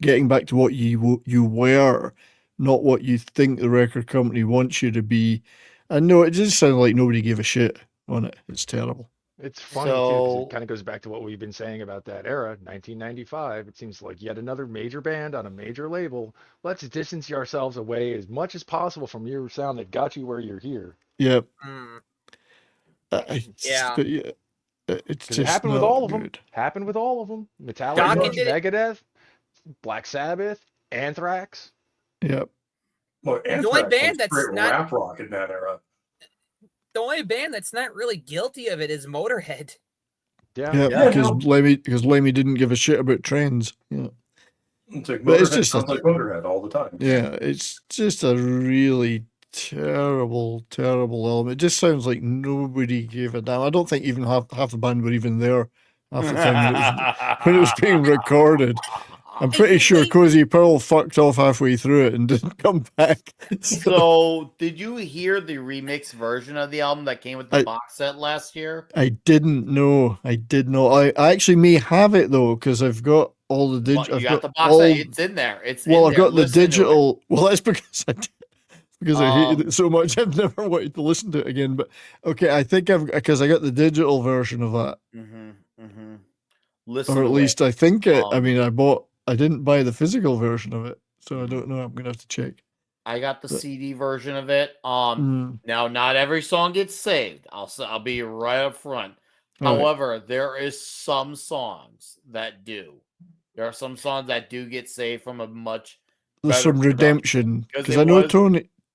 getting back to what you were, not what you think the record company wants you to be. And no, it just sounded like nobody gave a shit on it. It's terrible. It's funny too, 'cause So- it kind of goes back to what we've been saying about that era, 1995. It seems like yet another major band on a major label. Let's distance ourselves away as much as possible from your sound that got you where you're here. Yeah. Mm. Yeah. But yeah, it's 'Cause just it happened with not all of them. good. Happened with all of them. Metallica, Dokken did it- Megadeth, Black Sabbath, Anthrax. Yeah. Well, only Anthrax band was that's straight not- rap rock in that era. The only band that's not really guilty of it is Motorhead. Yeah. Yeah, Yeah, because Lemmy didn't give a shit about trends. Yeah. It's like But it's Motorhead just sounds like Motorhead all the time. Yeah, it's just a really terrible, terrible album. It just sounds like nobody gave a damn. I don't think even half the band were even there half the time when it was being recorded. I'm pretty sure Cozy Powell fucked off halfway through it and didn't come back. So, did you hear the remix version of the album that came with the I- box set last year? I didn't know. I did not. I actually may have it though because I've got all the Well, digital. you got the box set. It's in there. It's Well, in I've there. got the Listen to it. digital. Well, that's because I hated Um, it so much. I've never wanted to listen to it again. But okay, I think because I got the digital version of that, Listen or at to least it. I think it. I Um, mean, I didn't buy the physical version of it, so I don't know. I'm gonna have to check. I got the but- CD version of it. Mm, Now not every song gets saved. I'll be right up front. all right. However, there is some songs that do. There are some songs that do get saved from a much There's better some production, redemption 'cause because it I know was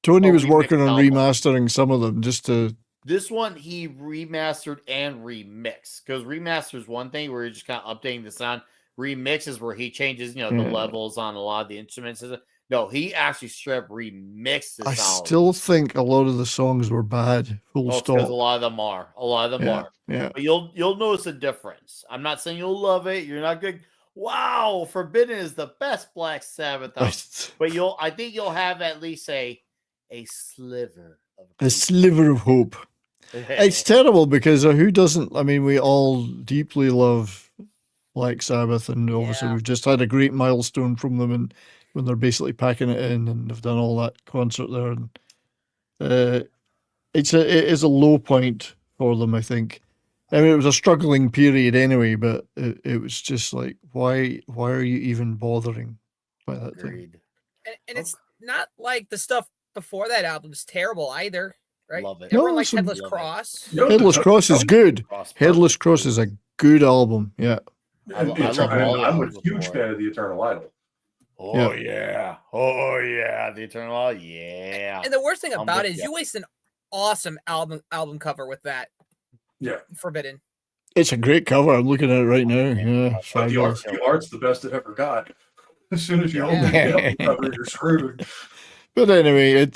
Tony a was working remixed on album. remastering some of them just to. This one he remastered and remixed. Because remaster is one thing where you're just kind of updating the sound. Remix is where he changes, the Yeah. levels on a lot of the instruments. No, he actually straight up remixed this I album. still think a lot of the songs were bad. Full Well, stop. because a lot of them are. A lot of them Yeah, are. yeah. But you'll notice a difference. I'm not saying you'll love it. You're not good. Wow, Forbidden is the best Black Sabbath album. But I think you'll have at least a sliver of A sliver of hope. It's terrible because who doesn't? I mean, we all deeply love Black Sabbath, and obviously Yeah. we've just had a great milestone from them, and when they're basically packing it in, and they've done all that concert there, and it is a low point for them, I think. I mean, it was a struggling period anyway, but it was just like, why are you even bothering by that thing? Agreed. And it's not like the stuff before that album is terrible either, right? Love it. Everyone No, likes some- Headless Love it. Cross. You know, Headless Cross is good. Cross Headless Purpose Cross is a good album. Yeah. I love and all the I'm a albums huge before. fan of the Eternal Idol. Oh yeah. Oh yeah. The Eternal. Yeah. And the worst thing I'm about with it is ya. you waste an awesome album cover with that. Yeah. Forbidden. It's a great cover. I'm looking at it right now. Yeah, it's But fabulous. the art's the best it ever got. As soon as you Yeah. open the album cover, you're screwed. But anyway,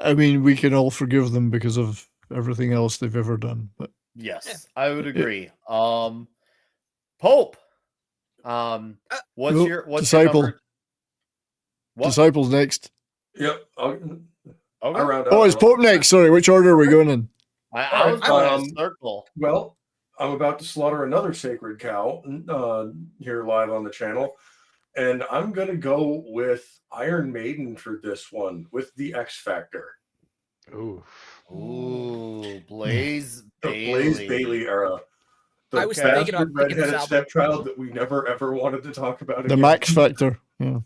I mean, we can all forgive them because of everything else they've ever done. But Yes, I would agree. Pope. What's your Disciple. number? What? Disciples next. Yep. I Okay. round Oh, out it's the- Pope next. Sorry, which order are we going in? I was going in Um, a circle. Well, I'm about to slaughter another sacred cow here live on the channel. And I'm going to go with Iron Maiden for this one with the X Factor. Ooh. Ooh, Blaze The Bailey. Blaze Bailey era. The I was Okay. thinking bastard about picking this redheaded album. stepchild that we never ever wanted to talk about The again. Max Factor. Yeah.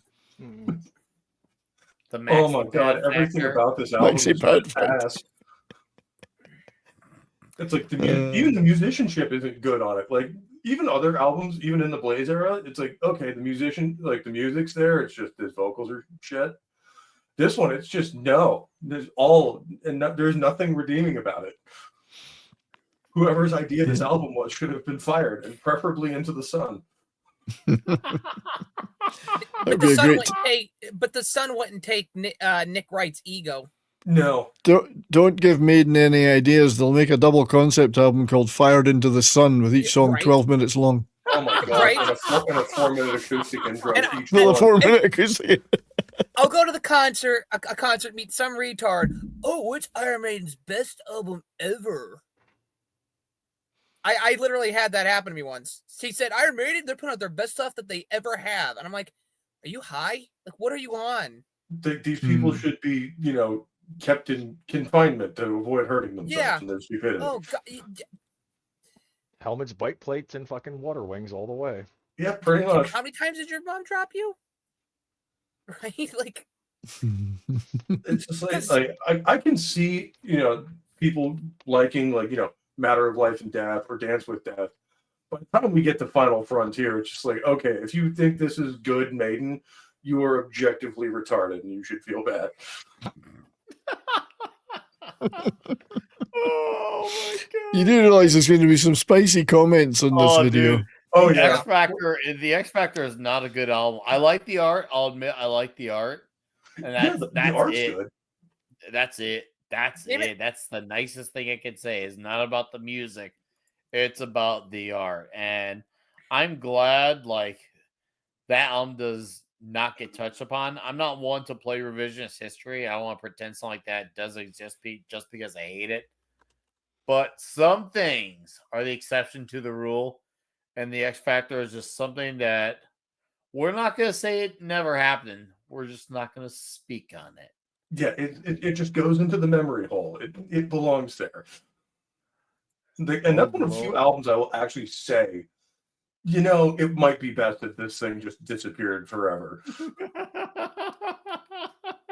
The Oh my Maxi god, Pad everything Factor. about this album Maxi is Pad just Factor. ass. It's like Uh, even the musicianship isn't good on it. Like even other albums, even in the Blaze era, it's like okay, the music's there. It's just his vocals are shit. This one, it's just no. There's nothing redeeming about it. Whoever's idea this album was should have been fired and preferably into the sun. That'd be a great. But the son wouldn't take Nick Wright's ego. No, Don't give Maiden any ideas. They'll make a double concept album called "Fired into the Sun" with each song Right. 12 minutes long. oh my god, Right. and a 4-minute acoustic intro And- each Well, a one. 4-minute acoustic. I'll go to the concert, a concert, meet some retard. Oh, it's Iron Maiden's best album ever. I literally had that happen to me once. He said, Iron Maiden, they're putting out their best stuff that they ever have. And I'm like, are you high? Like, what are you on? These people Hmm. should be, kept in confinement to avoid hurting themselves Yeah. and their stupidity. Oh, God. Helmets, bike plates, and fucking water wings all the way. Yeah, pretty much. How many times did your mom drop you? Right? Like, It's just like I can see, people liking Matter of Life and Death or Dance with Death. By the time we get to Final Frontier, it's just like, okay, if you think this is good Maiden, you are objectively retarded and you should feel bad. Oh my god. You do realize there's going to be some spicy comments on this Oh, video. dude. Oh The yeah. X Factor is not a good album. I like the art. I'll admit I like the art. And Yeah, the that's art's it. good. That's it. That's Damn it. it. That's the nicest thing I can say. It's not about the music. It's about the art. And I'm glad that album does not get touched upon. I'm not one to play revisionist history. I don't want to pretend something like that doesn't exist just because I hate it. But some things are the exception to the rule. And the X Factor is just something that we're not going to say it never happened. We're just not going to speak on it. Yeah, it just goes into the memory hole. It belongs there. And that's one of the few albums I will actually say, it might be best if this thing just disappeared forever.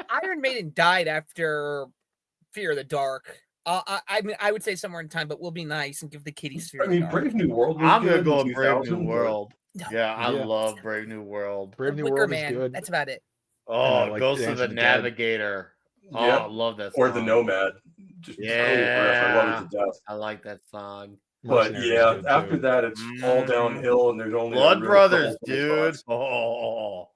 Iron Maiden died after Fear of the Dark. I mean, I would say somewhere in time, but we'll be nice and give the kiddies Fear I of the mean, Dark. Brave New World. Was I'm good gonna go in with Brave 2000, New but- World. No. Yeah, I Yeah. love Brave New World. Brave New Wicker World Man. is good. That's about it. Oh, I like Ghost of Dance the of the Dead. Navigator. Oh, Yeah. I love that. Or the song. Nomad. Just total riff. I love it to death. I like that song. But Mercenaries is yeah, good, after too. that, it's all downhill, and there's only a Blood real Brothers, couple dude. spots. Oh,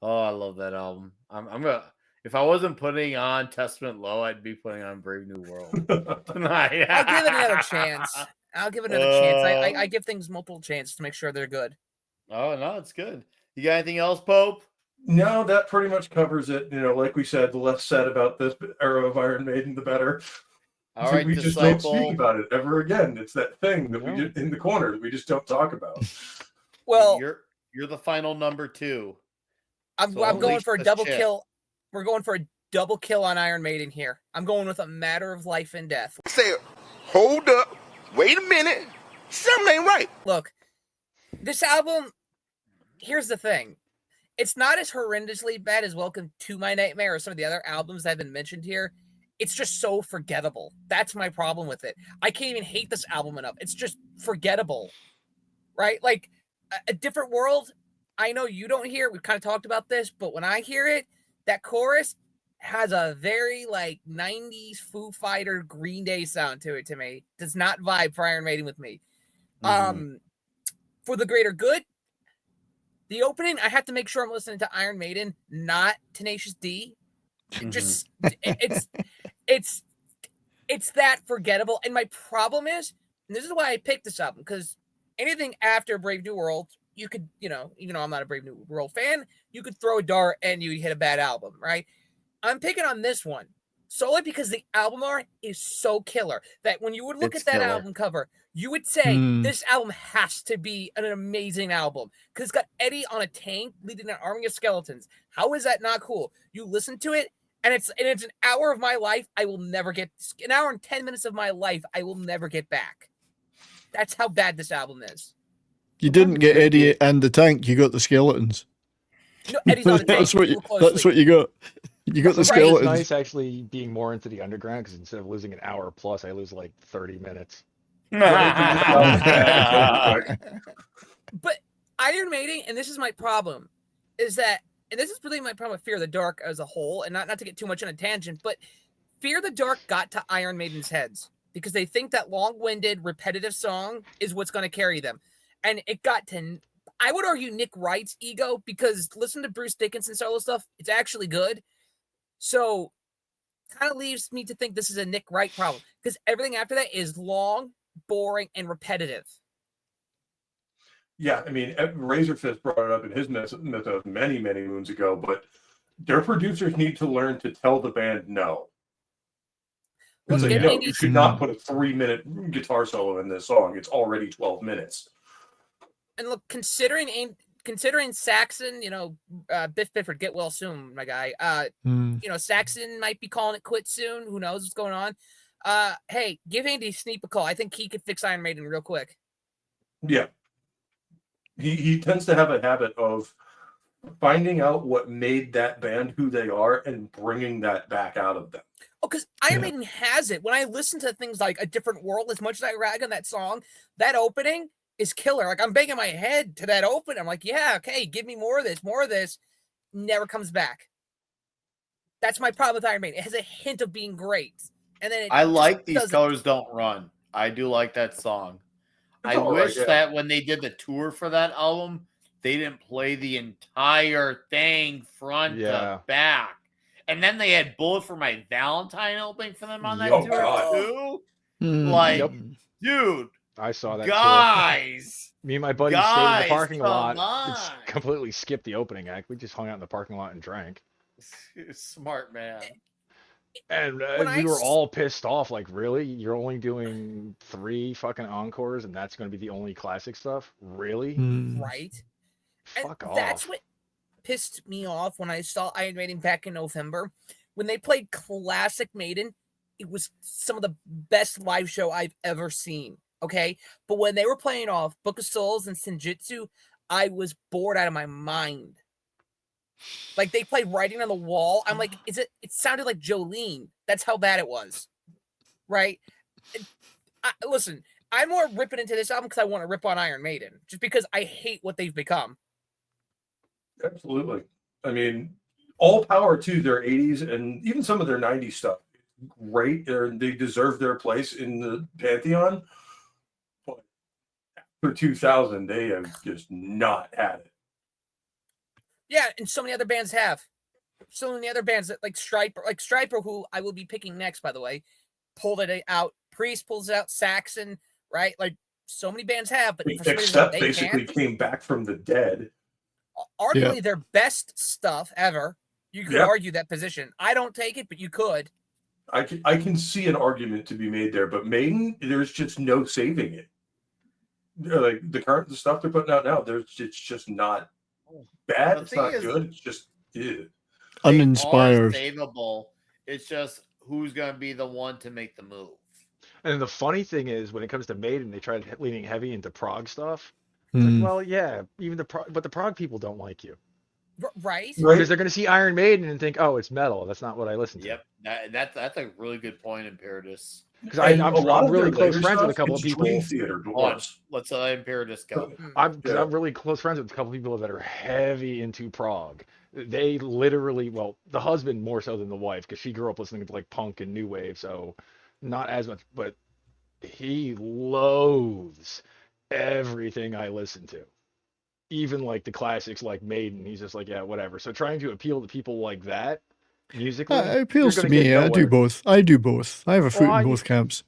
Oh, I love that album. I'm gonna. If I wasn't putting on Testament Low, I'd be putting on Brave New World tonight. I'll give it another chance. I'll give it another chance. I give things multiple chances to make sure they're good. Oh no, it's good. You got anything else, Pope? No, that pretty much covers it. You know, like we said, the less said about this era of Iron Maiden, the better. All right, We just don't Disciple. speak about it ever again. It's that thing that we just in the corner that we just don't talk about. Well, you're the final number 2. I'm So going unleash for a the double shit. kill. We're going for a double kill on Iron Maiden here. I'm going with A Matter of Life and Death. Say, hold up, wait a minute, something ain't right. Look, this album, here's the thing. It's not as horrendously bad as Welcome to My Nightmare or some of the other albums that have been mentioned here. It's just so forgettable. That's my problem with it. I can't even hate this album enough. It's just forgettable, right? Like a Different World. I know you don't hear it. We've kind of talked about this, but when I hear it, that chorus has a very like 90s Foo Fighter Green Day sound to it to me. Does not vibe for Iron Maiden with me. For the greater good, the opening, I have to make sure I'm listening to Iron Maiden, not Tenacious D. Just it's that forgettable. And my problem is, and this is why I picked this album, because anything after Brave New World, you could, even though I'm not a Brave New World fan, you could throw a dart and you'd hit a bad album, right? I'm picking on this one solely because the album art is so killer that when you would look It's at that killer. album cover, you would say this album has to be an amazing album because it's got Eddie on a tank leading an army of skeletons. How is that not cool? You listen to it, and it's an hour of my life I will never get. An hour and 10 minutes of my life I will never get back. That's how bad this album is. You didn't get Eddie and the tank. You got the skeletons. No, Eddie's on a tank. That's what Look that's what you got. You got the It's skeletons. nice actually being more into the underground because instead of losing an hour plus, I lose like 30 minutes. But Iron Maiden, and this is my problem, is that, and this is really my problem with Fear the Dark as a whole, and not to get too much on a tangent, but Fear the Dark got to Iron Maiden's heads because they think that long-winded, repetitive song is what's going to carry them. And it got to, I would argue, Nick Wright's ego, because listen to Bruce Dickinson solo stuff, it's actually good. So kind of leaves me to think this is a Nick Wright problem because everything after that is long, boring, and repetitive. Yeah, I mean, Razorfist brought it up in his mythos many, many moons ago, but their producers need to learn to tell the band no. Look, It's like, Give no, Andy- you should not put a 3-minute guitar solo in this song. It's already 12 minutes. And look, considering Saxon, Biff Bifford, get well soon, my guy. Saxon might be calling it quits soon. Who knows what's going on? Hey, give Andy Sneap a call. I think he could fix Iron Maiden real quick. Yeah. He tends to have a habit of finding out what made that band who they are and bringing that back out of them. Oh, because Iron Maiden has it. When I listen to things like A Different World, as much as I rag on that song, that opening is killer. Like, I'm banging my head to that open. I'm like, yeah, okay, give me more of this, more of this. Never comes back. That's my problem with Iron Maiden. It has a hint of being great. And then I like These doesn't. Colors Don't Run. I do like that song. I all right, wish yeah. that when they did the tour for that album, they didn't play the entire thing front to back. And then they had Bullet for My Valentine opening for them on that Oh, tour God. too. Mm. Like, dude, I saw that. guys. Me and my buddy stayed in Guys, the parking come lot. on. It's completely skipped the opening act. We just hung out in the parking lot and drank. Smart man. And When we I were s- all pissed off. Like, really? You're only doing 3 fucking encores, and that's going to be the only classic stuff? Really? Right? And Fuck off. that's what pissed me off when I saw Iron Maiden back in November. When they played classic Maiden, it was some of the best live show I've ever seen. Okay? But when they were playing off Book of Souls and Senjutsu, I was bored out of my mind. Like, they played Writing on the Wall. I'm like, it sounded like Jolene. That's how bad it was. Right? Listen, I'm more ripping into this album because I want to rip on Iron Maiden. Just because I hate what they've become. Absolutely. I mean, all power to their 80s and even some of their 90s stuff. Great. They deserve their place in the Pantheon. But after 2000, they have just not had it. Yeah, and so many other bands have. So many other bands that like Striper, who I will be picking next, by the way, pulled it out. Priest pulls it out. Saxon, right? Like so many bands have, but for some reason Accept they basically can't. came back from the dead. Arguably their best stuff ever. You could argue that position. I don't take it, but you could. I can see an argument to be made there, but Maiden, there's just no saving it. Like the stuff they're putting out now, it's just not bad. It's not good. It's just uninspired. Savable. It's just who's going to be the one to make the move. And the funny thing is, when it comes to Maiden, they tried leaning heavy into prog stuff. It's like, well, yeah, even the prog people don't like you, right? Because they're going to see Iron Maiden and think, oh, it's metal. That's not what I listen to. Yep, that's a really good point, Imperatus. Because I'm really close friends with a couple of people. Let's let Imperatus go. I'm really close friends with a couple of people that are heavy into prog. They literally, well, the husband more so than the wife, because she grew up listening to like punk and new wave, so not as much. But he loathes everything I listen to, even like the classics like Maiden. He's just like, yeah, whatever. So trying to appeal to people like that musically, it appeals to me. I do both. I have a foot in both camps.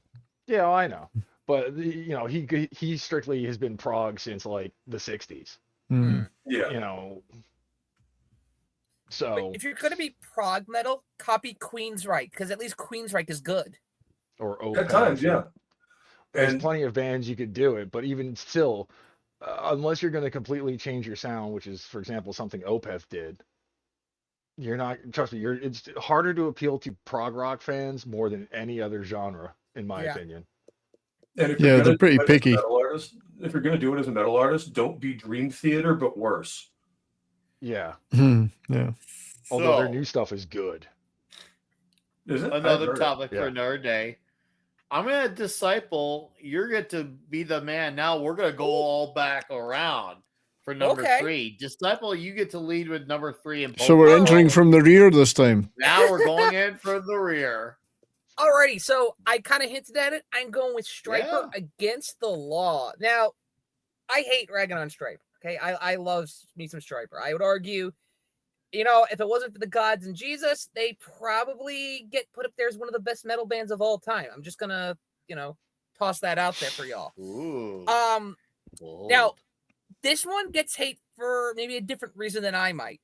Yeah, I know, but he strictly has been prog since like the 60s. Yeah. So but if you're going to be prog metal, copy Queensryche, because at least Queensryche is good. Or at times, yeah. There's plenty of bands you could do it, but even still, unless you're going to completely change your sound, which is, for example, something Opeth did, you're not. Trust me, it's harder to appeal to prog rock fans more than any other genre, in my opinion. And if they're pretty picky. If you're going to do it as a metal artist, don't be Dream Theater, but worse. Yeah. Yeah. Although their new stuff is good. Is it? Another topic for another day. I'm going to disciple. You're going to be the man. Now we're going to go all back around for number 3. Disciple, you get to lead with number 3. So we're entering from the rear this time. Now we're going in from the rear. Alrighty, so I kind of hinted at it. I'm going with Striper Against the Law. Now, I hate ragging on Striper. Okay, I love me some Striper. I would argue, if it wasn't for the gods and Jesus, they probably get put up there as one of the best metal bands of all time. I'm just gonna, toss that out there for y'all. Ooh. Now, this one gets hate for maybe a different reason than I might.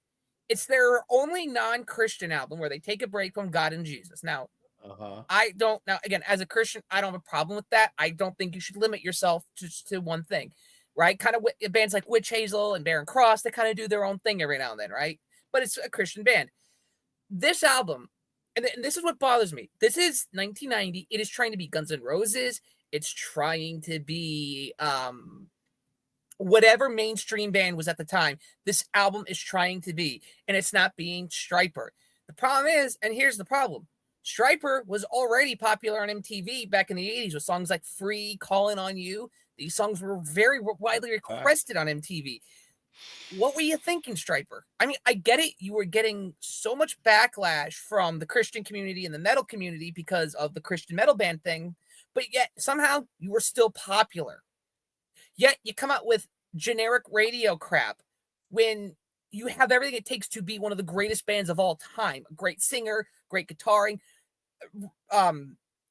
It's their only non-Christian album where they take a break from God and Jesus. Now, again, as a Christian, I don't have a problem with that. I don't think you should limit yourself to one thing, right? Kind of bands like Witch Hazel and Barren Cross, they kind of do their own thing every now and then, right? But it's a Christian band. This album, and this is what bothers me. This is 1990. It is trying to be Guns N' Roses. It's trying to be whatever mainstream band was at the time. This album is trying to be, and it's not being Striper. The problem is, and here's the problem, Striper was already popular on MTV back in the 80s with songs like Free, Calling on You. These songs were very widely requested on MTV. What were you thinking, Striper? I mean, I get it. You were getting so much backlash from the Christian community and the metal community because of the Christian metal band thing, but yet somehow you were still popular. Yet you come out with generic radio crap when you have everything it takes to be one of the greatest bands of all time. A great singer, great guitaring.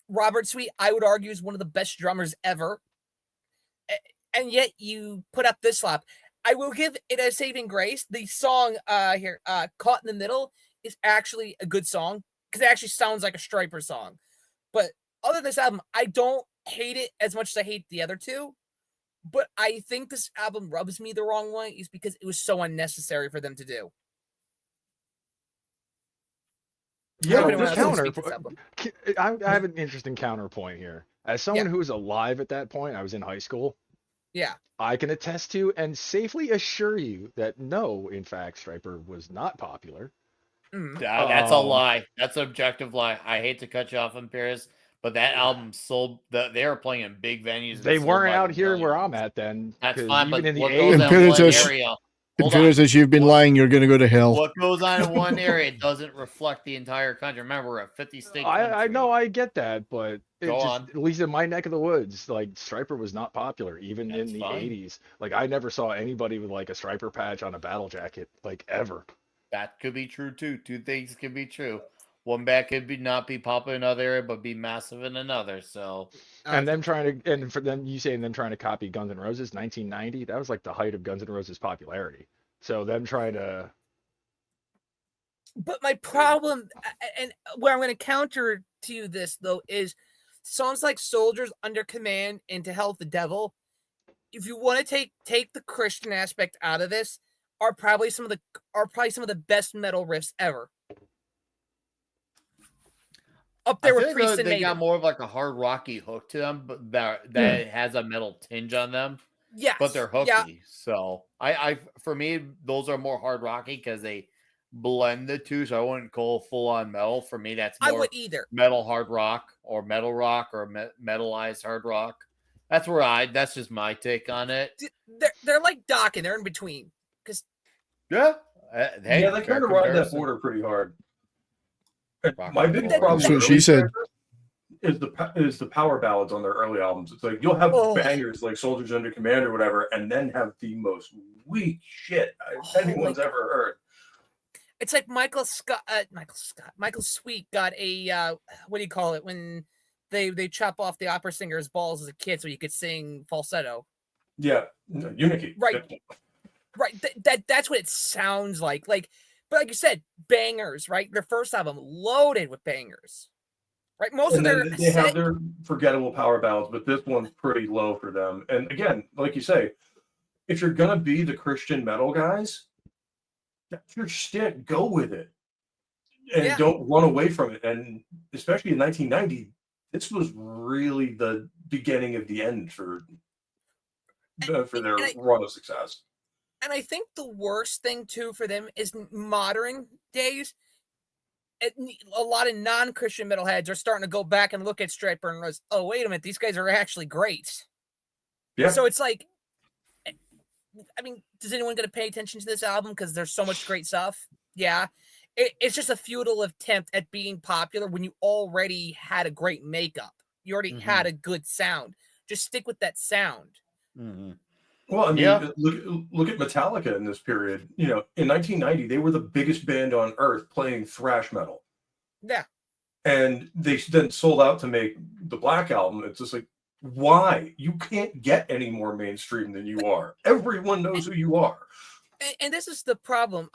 Robert Sweet, I would argue, is one of the best drummers ever. And yet you put up this slap. I will give it a saving grace. The song here, Caught in the Middle, is actually a good song because it actually sounds like a Striper song. But other than this album, I don't hate it as much as I hate the other two. But I think this album rubs me the wrong way is because it was so unnecessary for them to do. Yeah, I have an interesting counterpoint here. As someone who was alive at that point, I was in high school. Yeah. I can attest to and safely assure you that no, in fact, Striper was not popular. That's a lie. That's an objective lie. I hate to cut you off, Imperius, but that album sold. They were playing in big venues. They weren't out here where I'm at then. That's fine, but in the what goes in one area hold on. Infurious, as you've been lying, you're going to go to hell. What goes on in one area doesn't reflect the entire country. Remember, we're a 50 state country. I know, I get that, but it Go just, on. at least in my neck of the woods, like Striper was not popular even That's in the fine. 80s. Like I never saw anybody with like a Striper patch on a battle jacket, like ever. That could be true too. Two things can be true. One bag could be not be popular in another area, but be massive in another. So And them trying to, and for them, you saying them trying to copy Guns N' Roses, 1990, that was like the height of Guns N' Roses popularity. So them trying to, But my problem, and where I'm going to counter to this though, is songs like "Soldiers Under Command" and "To Hell with the Devil." If you want to take the Christian aspect out of this, are probably some of the best metal riffs ever. Up there I with feel Priest like and they got Maiden. more of like a hard rocky hook to them, but that has a metal tinge on them. Yes, But they're hooky. yeah. So I for me, those are more hard rocky because they blend the two. So I wouldn't go full on metal. For me, that's I more would either. metal hard rock or metalized hard rock. That's just my take on it. They're like Dokken. They're in between. Because Yeah. Hey, yeah, they fair kind of ride that comparison. border pretty hard. And Rock my and biggest roll. problem That's what with she early said. is the power ballads on their early albums. It's like you'll have Oh. bangers like "Soldiers Under Command" or whatever, and then have the most weak shit anyone's my ever heard. it's like Michael Sweet got a what do you call it when they chop off the opera singer's balls as a kid so you could sing falsetto. Yeah, Unity. Right. Right. That's what it sounds like. But like you said, bangers, right? Their first album loaded with bangers. Right? Most And of their then they have their forgettable power ballads, but this one's pretty low for them. And again, like you say, if you're gonna be the Christian metal guys, that's your shit. Go with it, and Yeah. don't run away from it. And especially in 1990, this was really the beginning of the end for their run of success. And I think the worst thing too for them is modern days. A lot of non-Christian metalheads are starting to go back and look at Striper and realize, oh, wait a minute, these guys are actually great. Yeah. So it's like, I mean, does anyone going to pay attention to this album because there's so much great stuff? Yeah. It's just a futile attempt at being popular when you already had a great makeup. You already had a good sound. Just stick with that sound. Mm-hmm. Well, I mean, Yeah. look at Metallica in this period. You know, in 1990, they were the biggest band on earth playing thrash metal. Yeah. And they then sold out to make the Black Album. It's just like, why? You can't get any more mainstream than you are. Everyone knows who you are. And this is the problem.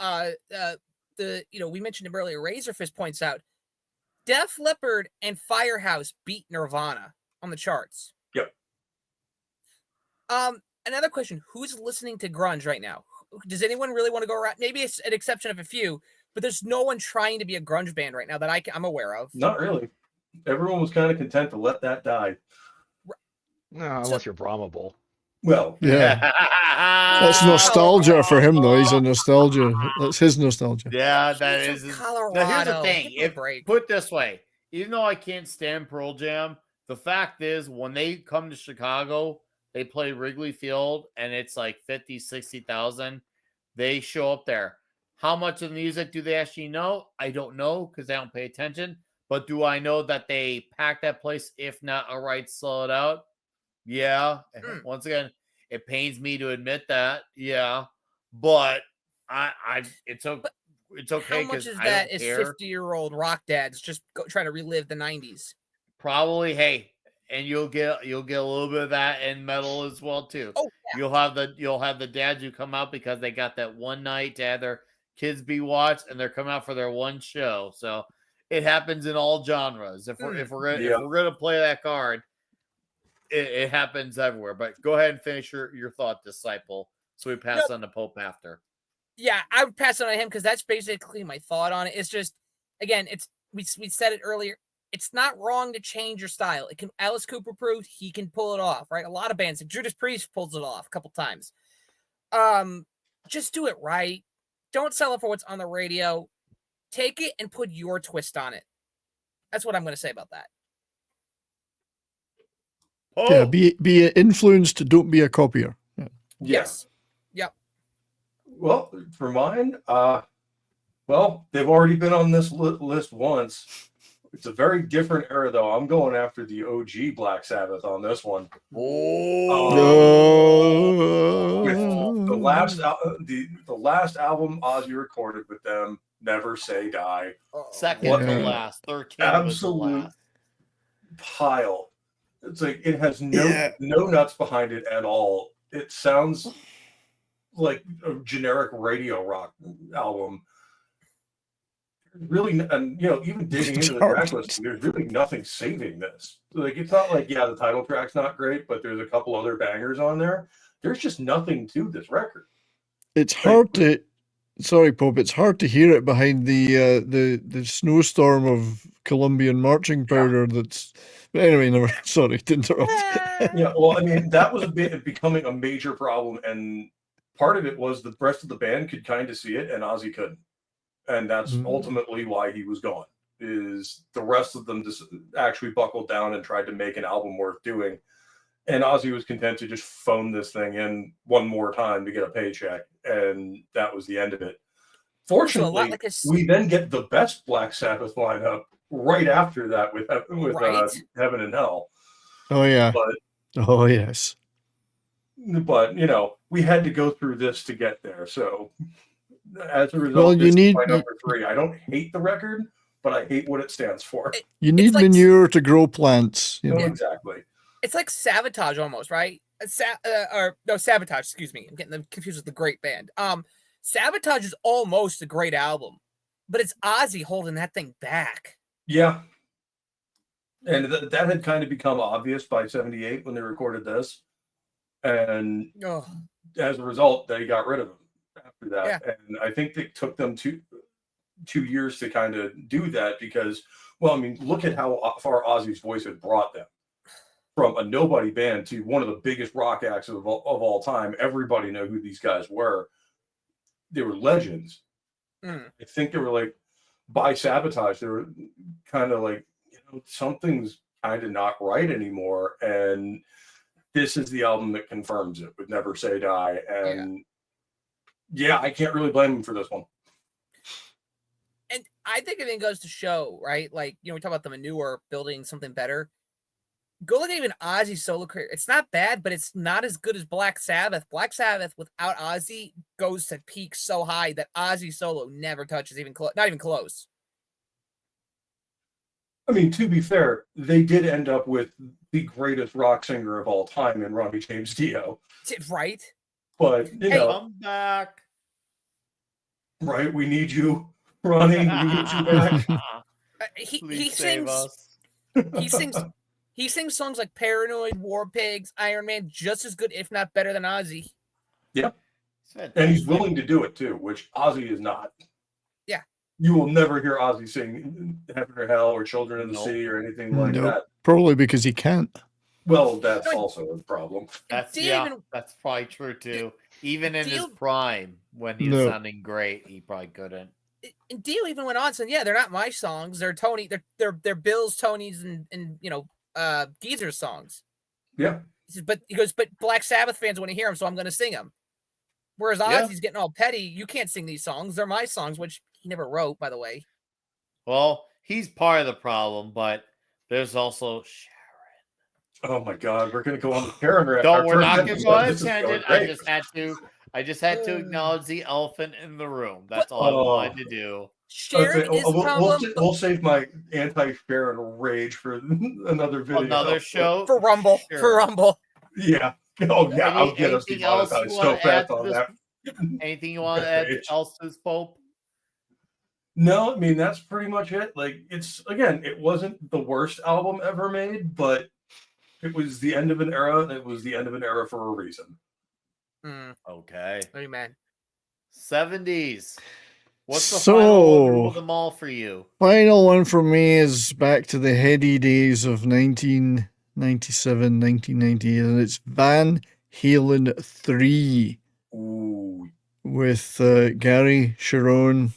We mentioned him earlier. Razorfist points out Def Leppard and Firehouse beat Nirvana on the charts. Yep. Another question: who's listening to grunge right now? Does anyone really want to go around? Maybe it's an exception of a few, but there's no one trying to be a grunge band right now that I'm aware of. Not really. Everyone was kind of content to let that die. no, unless you're Brahmable. Well, Yeah. That's nostalgia for him, though. He's a nostalgia. That's his nostalgia. Yeah, that He's is. from his- Colorado. Now here's the thing. Give me a If break. put it this way, even though I can't stand Pearl Jam, the fact is when they come to Chicago, they play Wrigley Field and it's like 50, 60,000. They show up there. How much of the music do they actually know? I don't know because I don't pay attention. But do I know that they pack that place? If not, all right, sell it out. Yeah. Once again, it pains me to admit that. Yeah. But it's okay. It's okay How much because is I that? don't Is care. 50-year-old rock dads just trying to relive the 90s? Probably, hey, and you'll get a little bit of that in metal as well too. Oh, yeah. You'll have the dads who come out because they got that one night to have their kids be watched, and they're coming out for their one show. So it happens in all genres. If we're gonna play that card, it happens everywhere. But go ahead and finish your thought, disciple. So we pass on to Pope after. Yeah, I would pass it on to him because that's basically my thought on it. It's just, again, we said it earlier. It's not wrong to change your style. It can. Alice Cooper proved he can pull it off, right? A lot of bands, like Judas Priest, pulls it off a couple times. Just do it right. Don't sell it for what's on the radio. Take it and put your twist on it. That's what I'm going to say about that. Oh, Yeah, be influenced. Don't be a copier. Yeah. Yes. Yep. Well, for mine, well, they've already been on this list once. It's a very different era, though. I'm going after the OG Black Sabbath on this one. With the last album Ozzy recorded with them, Never Say Die. Second What to an last. Their king was the absolute last. pile. It's like it has no nuts behind it at all. It sounds like a generic radio rock album. Really, and even digging into the track list, there's really nothing saving this. Like, it's not like, the title track's not great, but there's a couple other bangers on there. There's just nothing to this record. It's hard to, sorry, Pope. It's hard to hear it behind the snowstorm of Colombian marching powder. That's anyway. Never. Sorry to interrupt. Yeah, well, I mean, that was becoming a major problem, and part of it was the rest of the band could kind of see it, and Ozzy couldn't. And that's ultimately why he was gone, is the rest of them just actually buckled down and tried to make an album worth doing. And Ozzy was content to just phone this thing in one more time to get a paycheck. And that was the end of it. Fortunately, we then get the best Black Sabbath lineup right after that with Heaven and Hell. Oh, yeah. But, oh, yes. But, we had to go through this to get there. So as a result, this is my number 3. I don't hate the record, but I hate what it stands for. You need manure to grow plants. Exactly. It's like Sabotage almost, right? Sabotage, excuse me. I'm getting them confused with the Great Band. Sabotage is almost a great album, but it's Ozzy holding that thing back. Yeah. And that had kind of become obvious by 78 when they recorded this. And as a result, they got rid of him after that. Yeah. And I think it took them two years to kind of do that because, well, I mean, look at how far Ozzy's voice had brought them. From a nobody band to one of the biggest rock acts of all time. Everybody knew who these guys were. They were legends. I think they were like, by Sabotage, they were kind of like, something's kind of not right anymore. And this is the album that confirms it with Never Say Die. And I can't really blame them for this one. And I think it goes to show, right? Like, we talk about the manure building something better. Go look at even Ozzy's solo career. It's not bad, but it's not as good as Black Sabbath. Black Sabbath without Ozzy goes to peak so high that Ozzy solo never touches not even close. I mean, to be fair, they did end up with the greatest rock singer of all time in Ronnie James Dio. Right. But, come back. Right, we need you, Ronnie. We need you back. He sings songs like Paranoid, War Pigs, Iron Man, just as good, if not better than Ozzy. Yep. And he's willing to do it too, which Ozzy is not. Yeah. You will never hear Ozzy sing Heaven or Hell or Children of the Sea or anything like that. Probably because he can't. Well, that's also a problem. That's probably true too. Even in his prime, when he was sounding great, he probably couldn't. And Dio even went on saying, "Yeah, they're not my songs. They're Tony. They're Bill's, Tony's, and Geezer's songs." Yeah. But he goes, but Black Sabbath fans want to hear them, so I'm going to sing them. Whereas Ozzy's getting all petty. You can't sing these songs. They're my songs, which he never wrote, by the way. Well, he's part of the problem, but there's also Sharon. Oh my God, we're going to go on the Sharon. We're not going to go on a tangent. I just had to acknowledge the elephant in the room. That's all I wanted to do. Sharon is we'll save my anti-Sharon rage for another video. Another show? For Rumble. Sure. For Rumble. Yeah. Oh, yeah. I'll get us demonetized so fast on that. Anything you want to add else to this, Pope? No, I mean, that's pretty much it. Like, it wasn't the worst album ever made, but it was the end of an era, and it was the end of an era for a reason. Okay. Amen. 70s. What's the final one of them all for you? Final one for me is back to the heady days of 1997, 1998, and it's Van Halen 3. Ooh. With Gary Cherone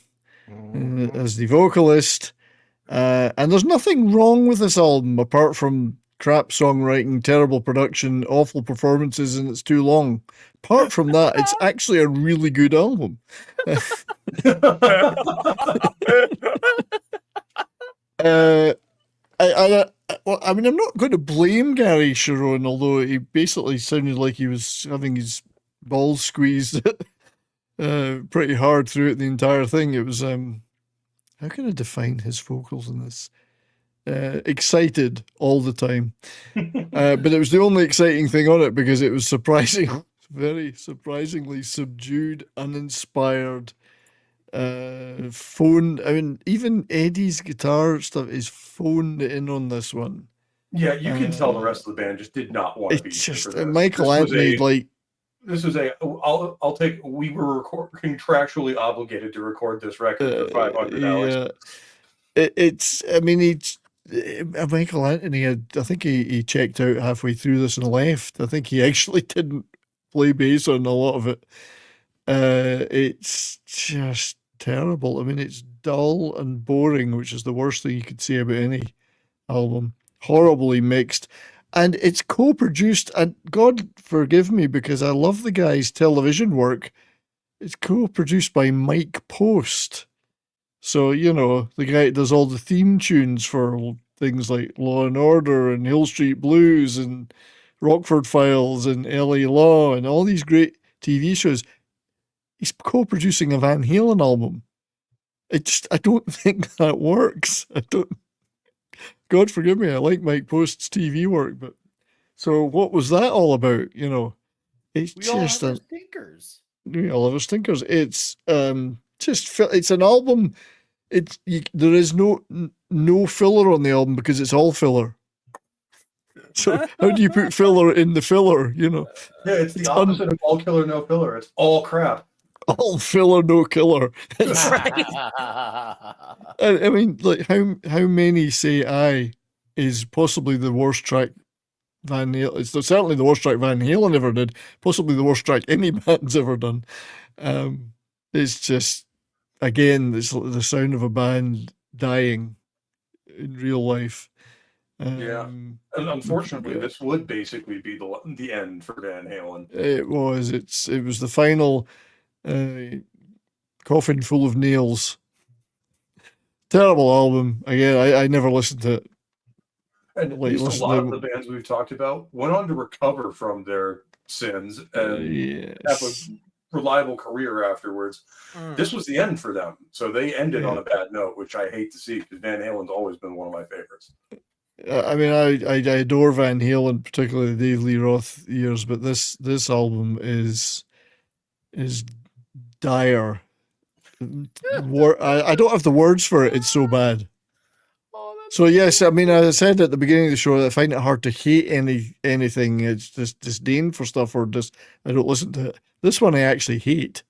as the vocalist. And there's nothing wrong with this album apart from crap songwriting, terrible production, awful performances, and it's too long. Apart from that, it's actually a really good album. I mean, I'm not going to blame Gary Sharon, although he basically sounded like he was having his balls squeezed pretty hard throughout the entire thing. It was, how can I define his vocals in this? Excited all the time. But it was the only exciting thing on it because it was surprising, very surprisingly subdued, uninspired. Phone. I mean, even Eddie's guitar stuff is phoned in on this one. Yeah, you can tell the rest of the band just did not want to be. It's just for this. Michael This was Anthony, like this was a. I'll take. We were contractually obligated to record this record for $500. yeah. It's. I mean, Michael Anthony. I think he checked out halfway through this and left. I think he actually didn't play bass on a lot of it. It's just terrible. I mean, it's dull and boring, which is the worst thing you could say about any album. Horribly mixed. And it's co-produced, and God forgive me because I love the guy's television work. It's co-produced by Mike Post. So, you know, the guy that does all the theme tunes for things like Law and Order and Hill Street Blues and Rockford Files and LA Law and all these great TV shows. He's co-producing a Van Halen album. I don't think that works. God forgive me, I like Mike Post's TV work, but so what was that all about? You know, it's We all just have our stinkers. we all have our stinkers. It's it's an album. There is no filler on the album because it's all filler. So how do you put filler in the filler? You know, Yeah, it's the opposite of all killer, no filler. It's all crap. all filler, no killer. I mean, like how many say I is possibly the worst track Van Halen. It's certainly the worst track Van Halen ever did. Possibly the worst track any band's ever done. It's just again, it's the sound of a band dying in real life. Yeah. And unfortunately, this would basically be the end for Van Halen. It was. It was the final coffin full of nails. Terrible album. Again, I never listened to it. And at least a lot of the bands we've talked about went on to recover from their sins and have a reliable career afterwards. This was the end for them. So they ended on a bad note, which I hate to see because Van Halen's always been one of my favorites. I mean, I adore Van Halen, particularly the Dave Lee Roth years, but this album is dire. I don't have the words for it. It's so bad. So yes, I mean, as I said at the beginning of the show, I find it hard to hate anything. It's just disdain for stuff, or just I don't listen to it. This one I actually hate.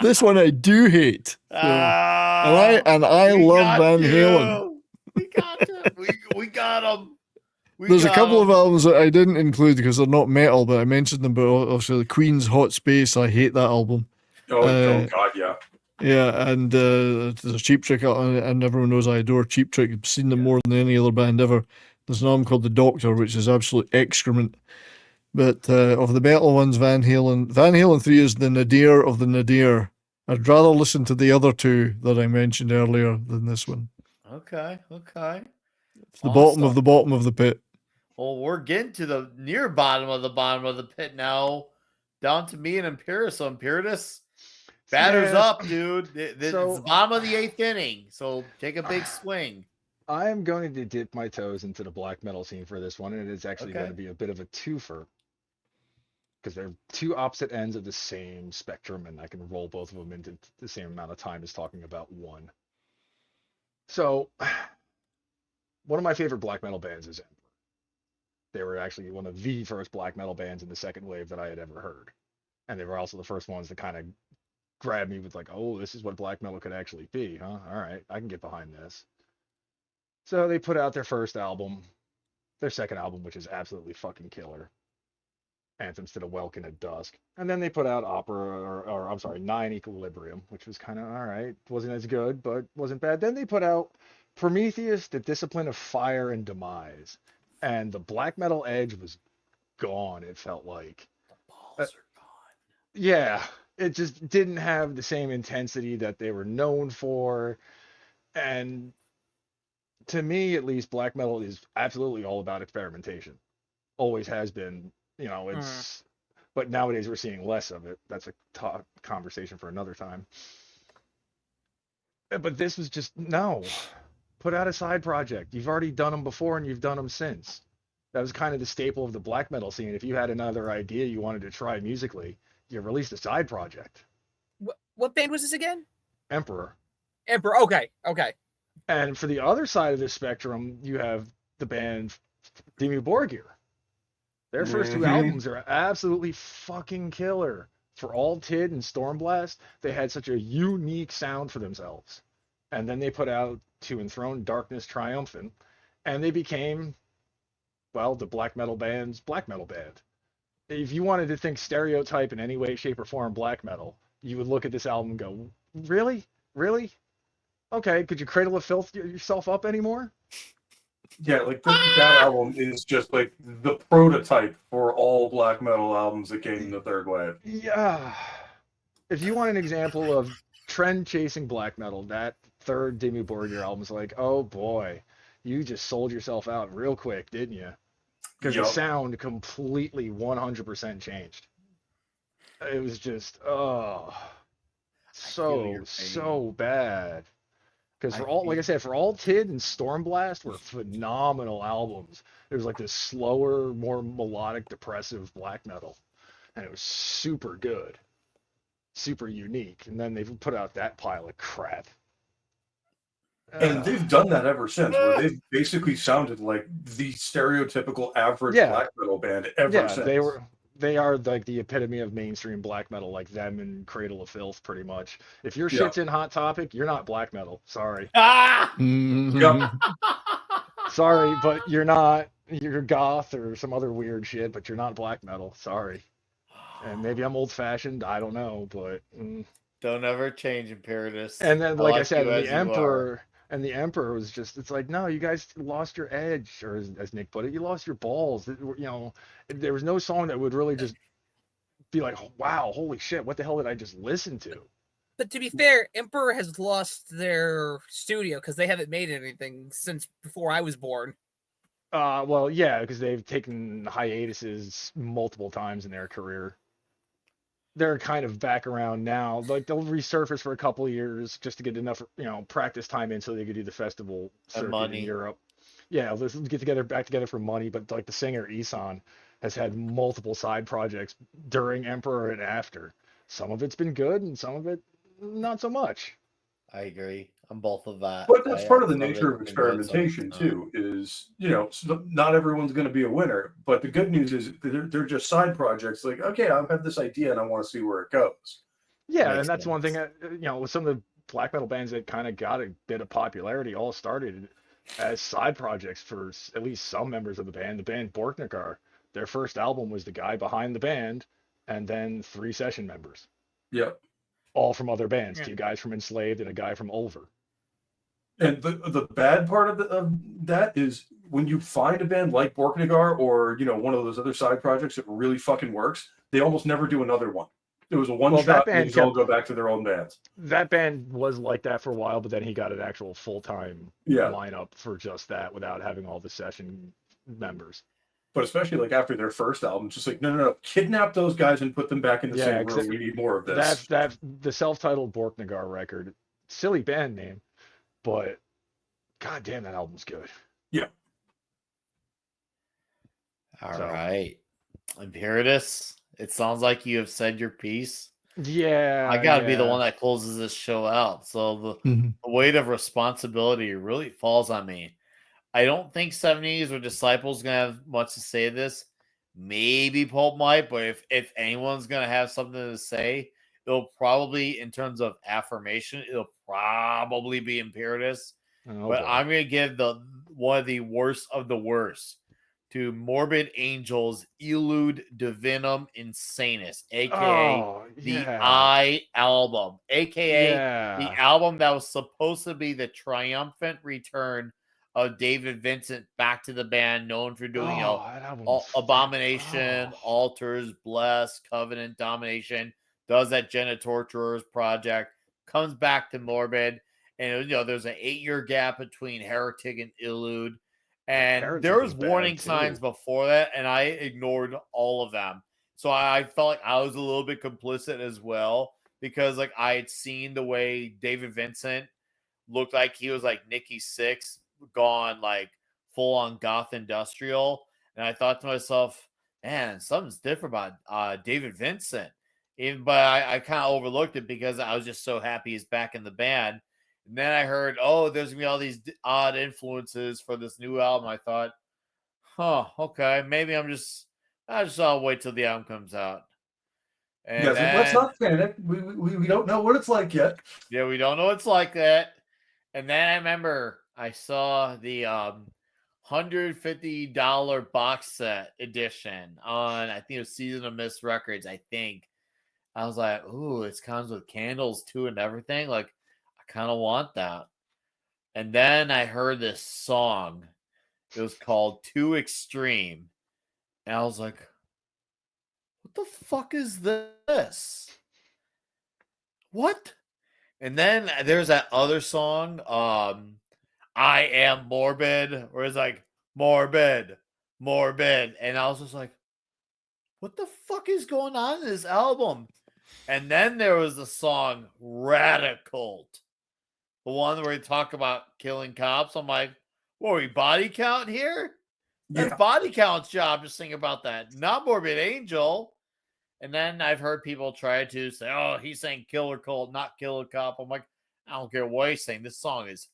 This one I do hate. So, and I love Van Halen. We got them. There's a couple of albums that I didn't include because they're not metal, but I mentioned them. But obviously, the Queen's Hot Space, I hate that album. Oh God, yeah. Yeah, and there's a Cheap Trick, and everyone knows I adore Cheap Trick. I've seen them more than any other band ever. There's an album called The Doctor, which is absolute excrement. But of the metal ones, Van Halen 3 is the nadir of the nadir. I'd rather listen to the other two that I mentioned earlier than this one. Okay. It's the bottom of the pit. Well, we're getting to the near bottom of the pit now. Down to me and Imperius. So Imperius, batters up, dude. It's the bottom of the 8th inning. So take a big swing. I am going to dip my toes into the black metal scene for this one, and it's actually going to be a bit of a twofer. Because they're two opposite ends of the same spectrum, and I can roll both of them into the same amount of time as talking about one. So, one of my favorite black metal bands is Emperor. They were actually one of the first black metal bands in the second wave that I had ever heard. And they were also the first ones to kind of grab me with like, oh, this is what black metal could actually be, huh? All right, I can get behind this. So they put out their first album, their second album, which is absolutely fucking killer. Anthems to the Welkin at Dusk. And then they put out Nine Equilibrium, which was kind of all right. Wasn't as good, but wasn't bad. Then they put out Prometheus, the Discipline of Fire and Demise, and the black metal edge was gone. It felt like, Balls are gone. yeah, it just didn't have the same intensity that they were known for. And to me, at least, black metal is absolutely all about experimentation. Always has been. You know, it's. But nowadays we're seeing less of it. That's a conversation for another time. But this was just no. Put out a side project. You've already done them before and you've done them since. That was kind of the staple of the black metal scene. If you had another idea you wanted to try musically, you released a side project. What band was this again? Emperor. Emperor. Okay. And for the other side of the spectrum, you have the band Dimmu Borgir. Their first two albums are absolutely fucking killer. For All Tid and Stormblast, they had such a unique sound for themselves. And then they put out To Enthrone Darkness Triumphant, and they became, well, the black metal band's black metal band. If you wanted to think stereotype in any way, shape, or form black metal, you would look at this album and go, really? Really? Okay, could you Cradle of Filth yourself up anymore? Yeah, like that album is just like the prototype for all black metal albums that came in the third wave. Yeah. If you want an example of trend chasing black metal, that third Dimmu Borgir album is like, oh boy, you just sold yourself out real quick, didn't you? Because the sound completely 100% changed. It was just, so bad. Because for all, like I said, for All Tid and Stormblast were phenomenal albums. It was like this slower, more melodic, depressive black metal, and it was super good, super unique. And then they've put out that pile of crap. And they've done that ever since, where they've basically sounded like the stereotypical average black metal band ever since. They are like the epitome of mainstream black metal, like them and Cradle of Filth, pretty much. If your shit's in Hot Topic, you're not black metal. Sorry. Sorry, but you're not. You're goth or some other weird shit, but you're not black metal. Sorry. And maybe I'm old fashioned. I don't know, but don't ever change, Imperatus. And then, like I said, the Emperor was just, it's like, no, you guys lost your edge, or as Nick put it, you lost your balls. You know, there was no song that would really just be like, wow, holy shit, what the hell did I just listen to? But to be fair, Emperor has lost their studio because they haven't made anything since before I was born. Well, yeah, because they've taken hiatuses multiple times in their career. They're kind of back around now. Like they'll resurface for a couple of years just to get enough, practice time in so they could do the festival circuit in Europe. Yeah, let's get back together for money. But like the singer Isan has had multiple side projects during Emperor and after. Some of it's been good, and some of it not so much. I agree. I'm both of that. But that's part of the nature of experimentation too. Is not everyone's going to be a winner. But the good news is they're just side projects. Like, okay, I've had this idea and I want to see where it goes. Yeah, and that's one thing. With some of the black metal bands that kind of got a bit of popularity, all started as side projects for at least some members of the band. The band Borknagar, their first album was the guy behind the band, and then 3 session members. Yep. All from other bands. 2 guys from Enslaved and a guy from Ulver. And the bad part of that is when you find a band like Borknagar or one of those other side projects that really fucking works, they almost never do another one. It was a one-shot, and they all go back to their own bands. That band was like that for a while, but then he got an actual full-time lineup for just that without having all the session members. But especially like after their first album, just like, no, kidnap those guys and put them back in the same room. We need more of this. The self-titled Borknagar record, silly band name, but god damn, that album's good. Yeah. All right. Imperatus, it sounds like you have said your piece. Yeah. I gotta be the one that closes this show out. So the weight of responsibility really falls on me. I don't think 70s or Disciples gonna have much to say to this. Maybe Pope might, but if anyone's gonna have something to say, it'll probably, in terms of affirmation, it'll probably be Imperatus. But I'm gonna give one of the worst of the worst to Morbid Angel's Elude Divinum Insanus, aka Oh, the yeah. I album, aka the Yeah. album that was supposed to be the triumphant return of David Vincent back to the band, known for doing Oh, that album was Abomination, oh. Altars, Bless, Covenant, Domination, does that Genitorturers project, comes back to Morbid, and there's an 8-year gap between Heretic and Elude. And Heretic there was was bad, warning signs too. before that, and I ignored all of them. So I felt like I was a little bit complicit as well, because like I had seen the way David Vincent looked like he was like Nikki Sixx gone like full on goth industrial. And I thought to myself, man, something's different about David Vincent. But I kind of overlooked it because I was just so happy he's back in the band. And then I heard, oh, there's gonna be all these odd influences for this new album. I thought, okay, maybe I'll wait till the album comes out. And Yes, let's then, not panic. We don't know what it's like yet. yeah, we don't know it's like that. And then I remember I saw the $150 box set edition on, I think it was Season of Mist Records, I think. I was like, ooh, it comes with candles too and everything. Like, I kind of want that. And then I heard this song. It was called Too Extreme. And I was like, what the fuck is this? What? And then there's that other song, I Am Morbid, where it's like, morbid, morbid. And I was just like, what the fuck is going on in this album? And then there was the song Radical, the one where we talk about killing cops. I'm like, what are we body count here? That's Body Count's job to sing about that, not Morbid Angel. And then I've heard people try to say, oh, he's saying Killer Cult, not Killer Cop. I'm like, I don't care what he's saying. This song is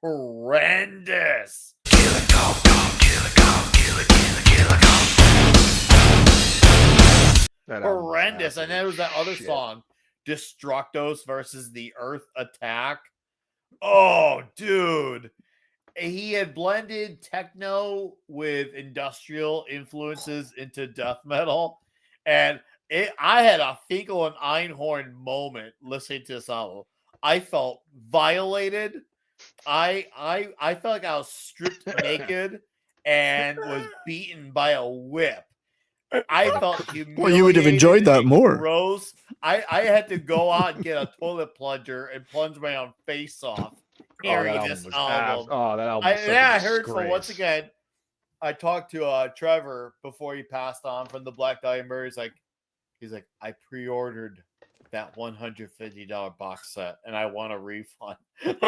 horrendous. Killer Cop, Killer Cop, Killer Cop. Horrendous. And then there was that other song, Destructos versus the Earth Attack. Oh, dude. He had blended techno with industrial influences into death metal. And I had a Finkel and Einhorn moment listening to this album. I felt violated. I felt like I was stripped naked and was beaten by a whip. I felt humiliated. Well, you would have enjoyed that more. Gross. I had to go out and get a toilet plunger and plunge my own face off hearing this album. That album. I heard. So once again, I talked to Trevor before he passed on from the Black Dahlia Murray. He's like, I pre-ordered that $150 box set and I want a refund. It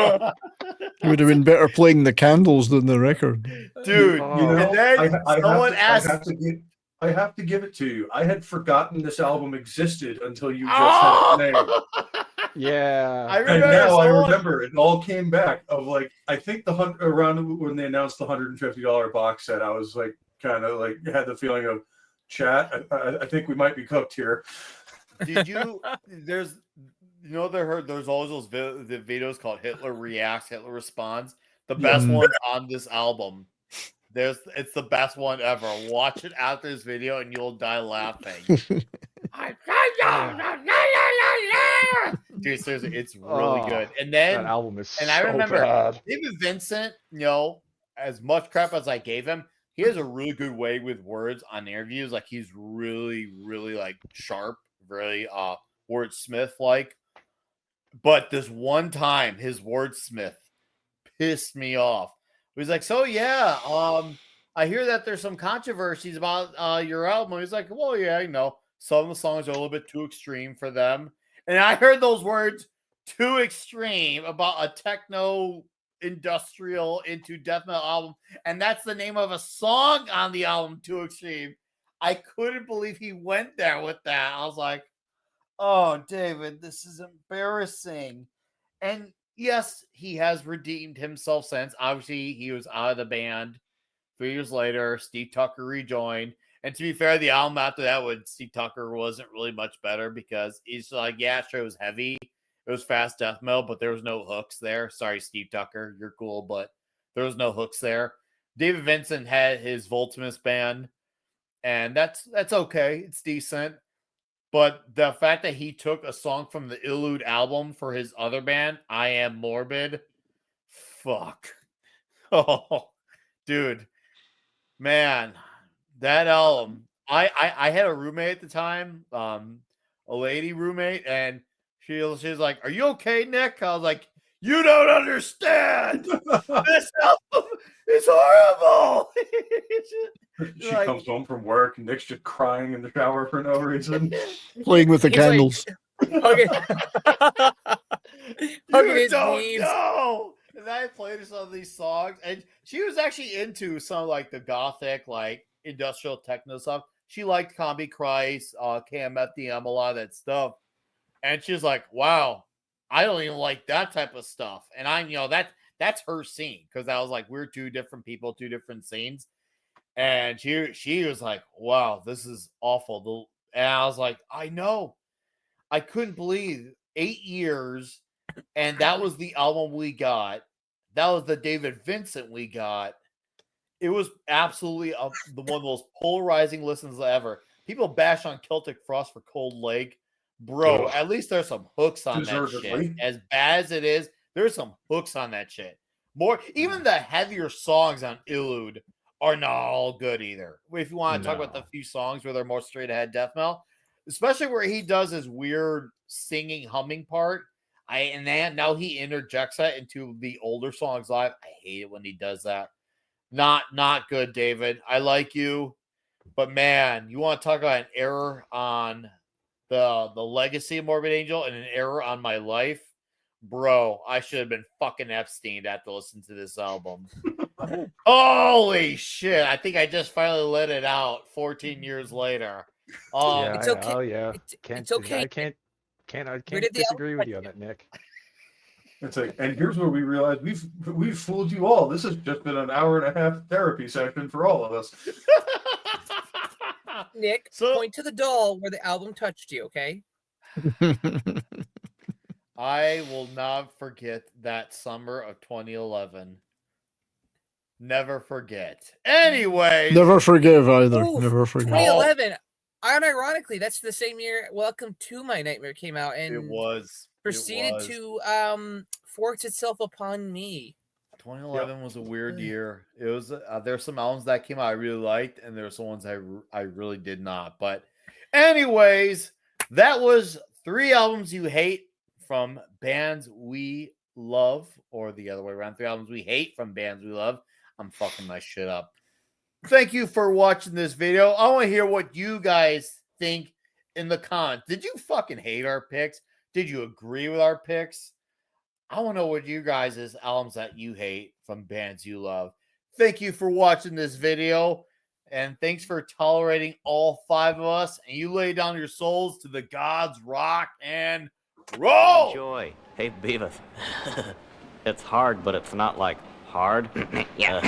would have been better playing the candles than the record. Dude, and then someone asked. I have to give it to you. I had forgotten this album existed until you just had it named. Yeah. I remember. And now I remember it all came back of like, I think around when they announced the $150 box set, I was like, kind of like had the feeling of, chat, I think we might be cooked here. Did you? There's always those the videos called Hitler Reacts, Hitler Responds. The best ones on this album. It's the best one ever. Watch it after this video and you'll die laughing. Dude, seriously, it's really good. And then that album is I remember bad. David Vincent, as much crap as I gave him, he has a really good way with words on interviews. Like he's really, really like sharp, very wordsmith like. But this one time, his wordsmith pissed me off. He's like, so yeah, I hear that there's some controversies about your album. He's like, well, yeah, some of the songs are a little bit too extreme for them. And I heard those words, too extreme, about a techno industrial into death metal album, and that's the name of a song on the album, Too Extreme. I couldn't believe he went there with that. I was like, oh, David, this is embarrassing. And yes, he has redeemed himself since. Obviously, he was out of the band 3 years later. Steve Tucker rejoined. And to be fair, the album after that with Steve Tucker wasn't really much better because he's like, yeah, sure, it was heavy. It was fast death metal, but there was no hooks there. Sorry, Steve Tucker, you're cool, but there was no hooks there. David Vincent had his Voltimus band, and that's okay. It's decent. But the fact that he took a song from the Illude album for his other band, I Am Morbid, fuck. Oh, dude, man, that album. I had a roommate at the time, a lady roommate, and she was like, "Are you okay, Nick?" I was like, "You don't understand. This album is horrible." She Like- comes home from work, and Nick's just crying in the shower for no reason. Playing with the He's like- candles. Okay. Hugging You his don't knees. know. And I played her some of these songs, and she was actually into some like the gothic, like industrial techno stuff. She liked Combi Christ, KMFDM, a lot of that stuff. And she's like, "Wow, I don't even like that type of stuff." And I, that's her scene, because I was like, we're two different people, two different scenes. And she was like, "Wow, this is awful." And I was like, I know. I couldn't believe 8 years, and that was the album we got. That was the David Vincent we got. It was absolutely the one of the most polarizing listens ever. People bash on Celtic Frost for Cold Lake. Bro, Ugh. at least there's some hooks on that shit. Deservedly. As bad as it is, there's some hooks on that shit. Even the heavier songs on Illude are not all good either. If you want to talk about the No. few songs where they're more straight ahead death metal, especially where he does his weird singing humming part. Now he interjects that into the older songs live. I hate it when he does that. Not good, David. I like you, but man, you want to talk about an error on the legacy of Morbid Angel and an error on my life, bro. I should have been fucking Epstein to have to listen to this album. Holy shit! I think I just finally let it out 14 years later. Yeah, It's I okay. know, yeah. It's okay. I can't Where did the disagree album with you on that, Nick. It's like, and here's where we realize we've fooled you all. This has just been an hour and a half therapy session for all of us. Nick, So- point to the doll where the album touched you, okay? I will not forget that summer of 2011. Never forget. Anyway, Never forgive either. Oof, Never forgive. 2011. Unironically, that's the same year Welcome to My Nightmare came out and it was proceeded was. to force itself upon me. 2011 was a weird year. It was there's some albums that came out I really liked, and there's some ones I really did not. But anyways, that was 3 albums you hate from bands we love, or the other way around, 3 albums we hate from bands we love. I'm fucking my shit up. Thank you for watching this video. I want to hear what you guys think in the comments. Did you fucking hate our picks? Did you agree with our picks? I want to know what you guys' albums that you hate from bands you love. Thank you for watching this video, and thanks for tolerating all 5 of us. And you lay down your souls to the gods, rock and roll. Enjoy. Hey, Beavis. It's hard, but it's not like hard. Yeah.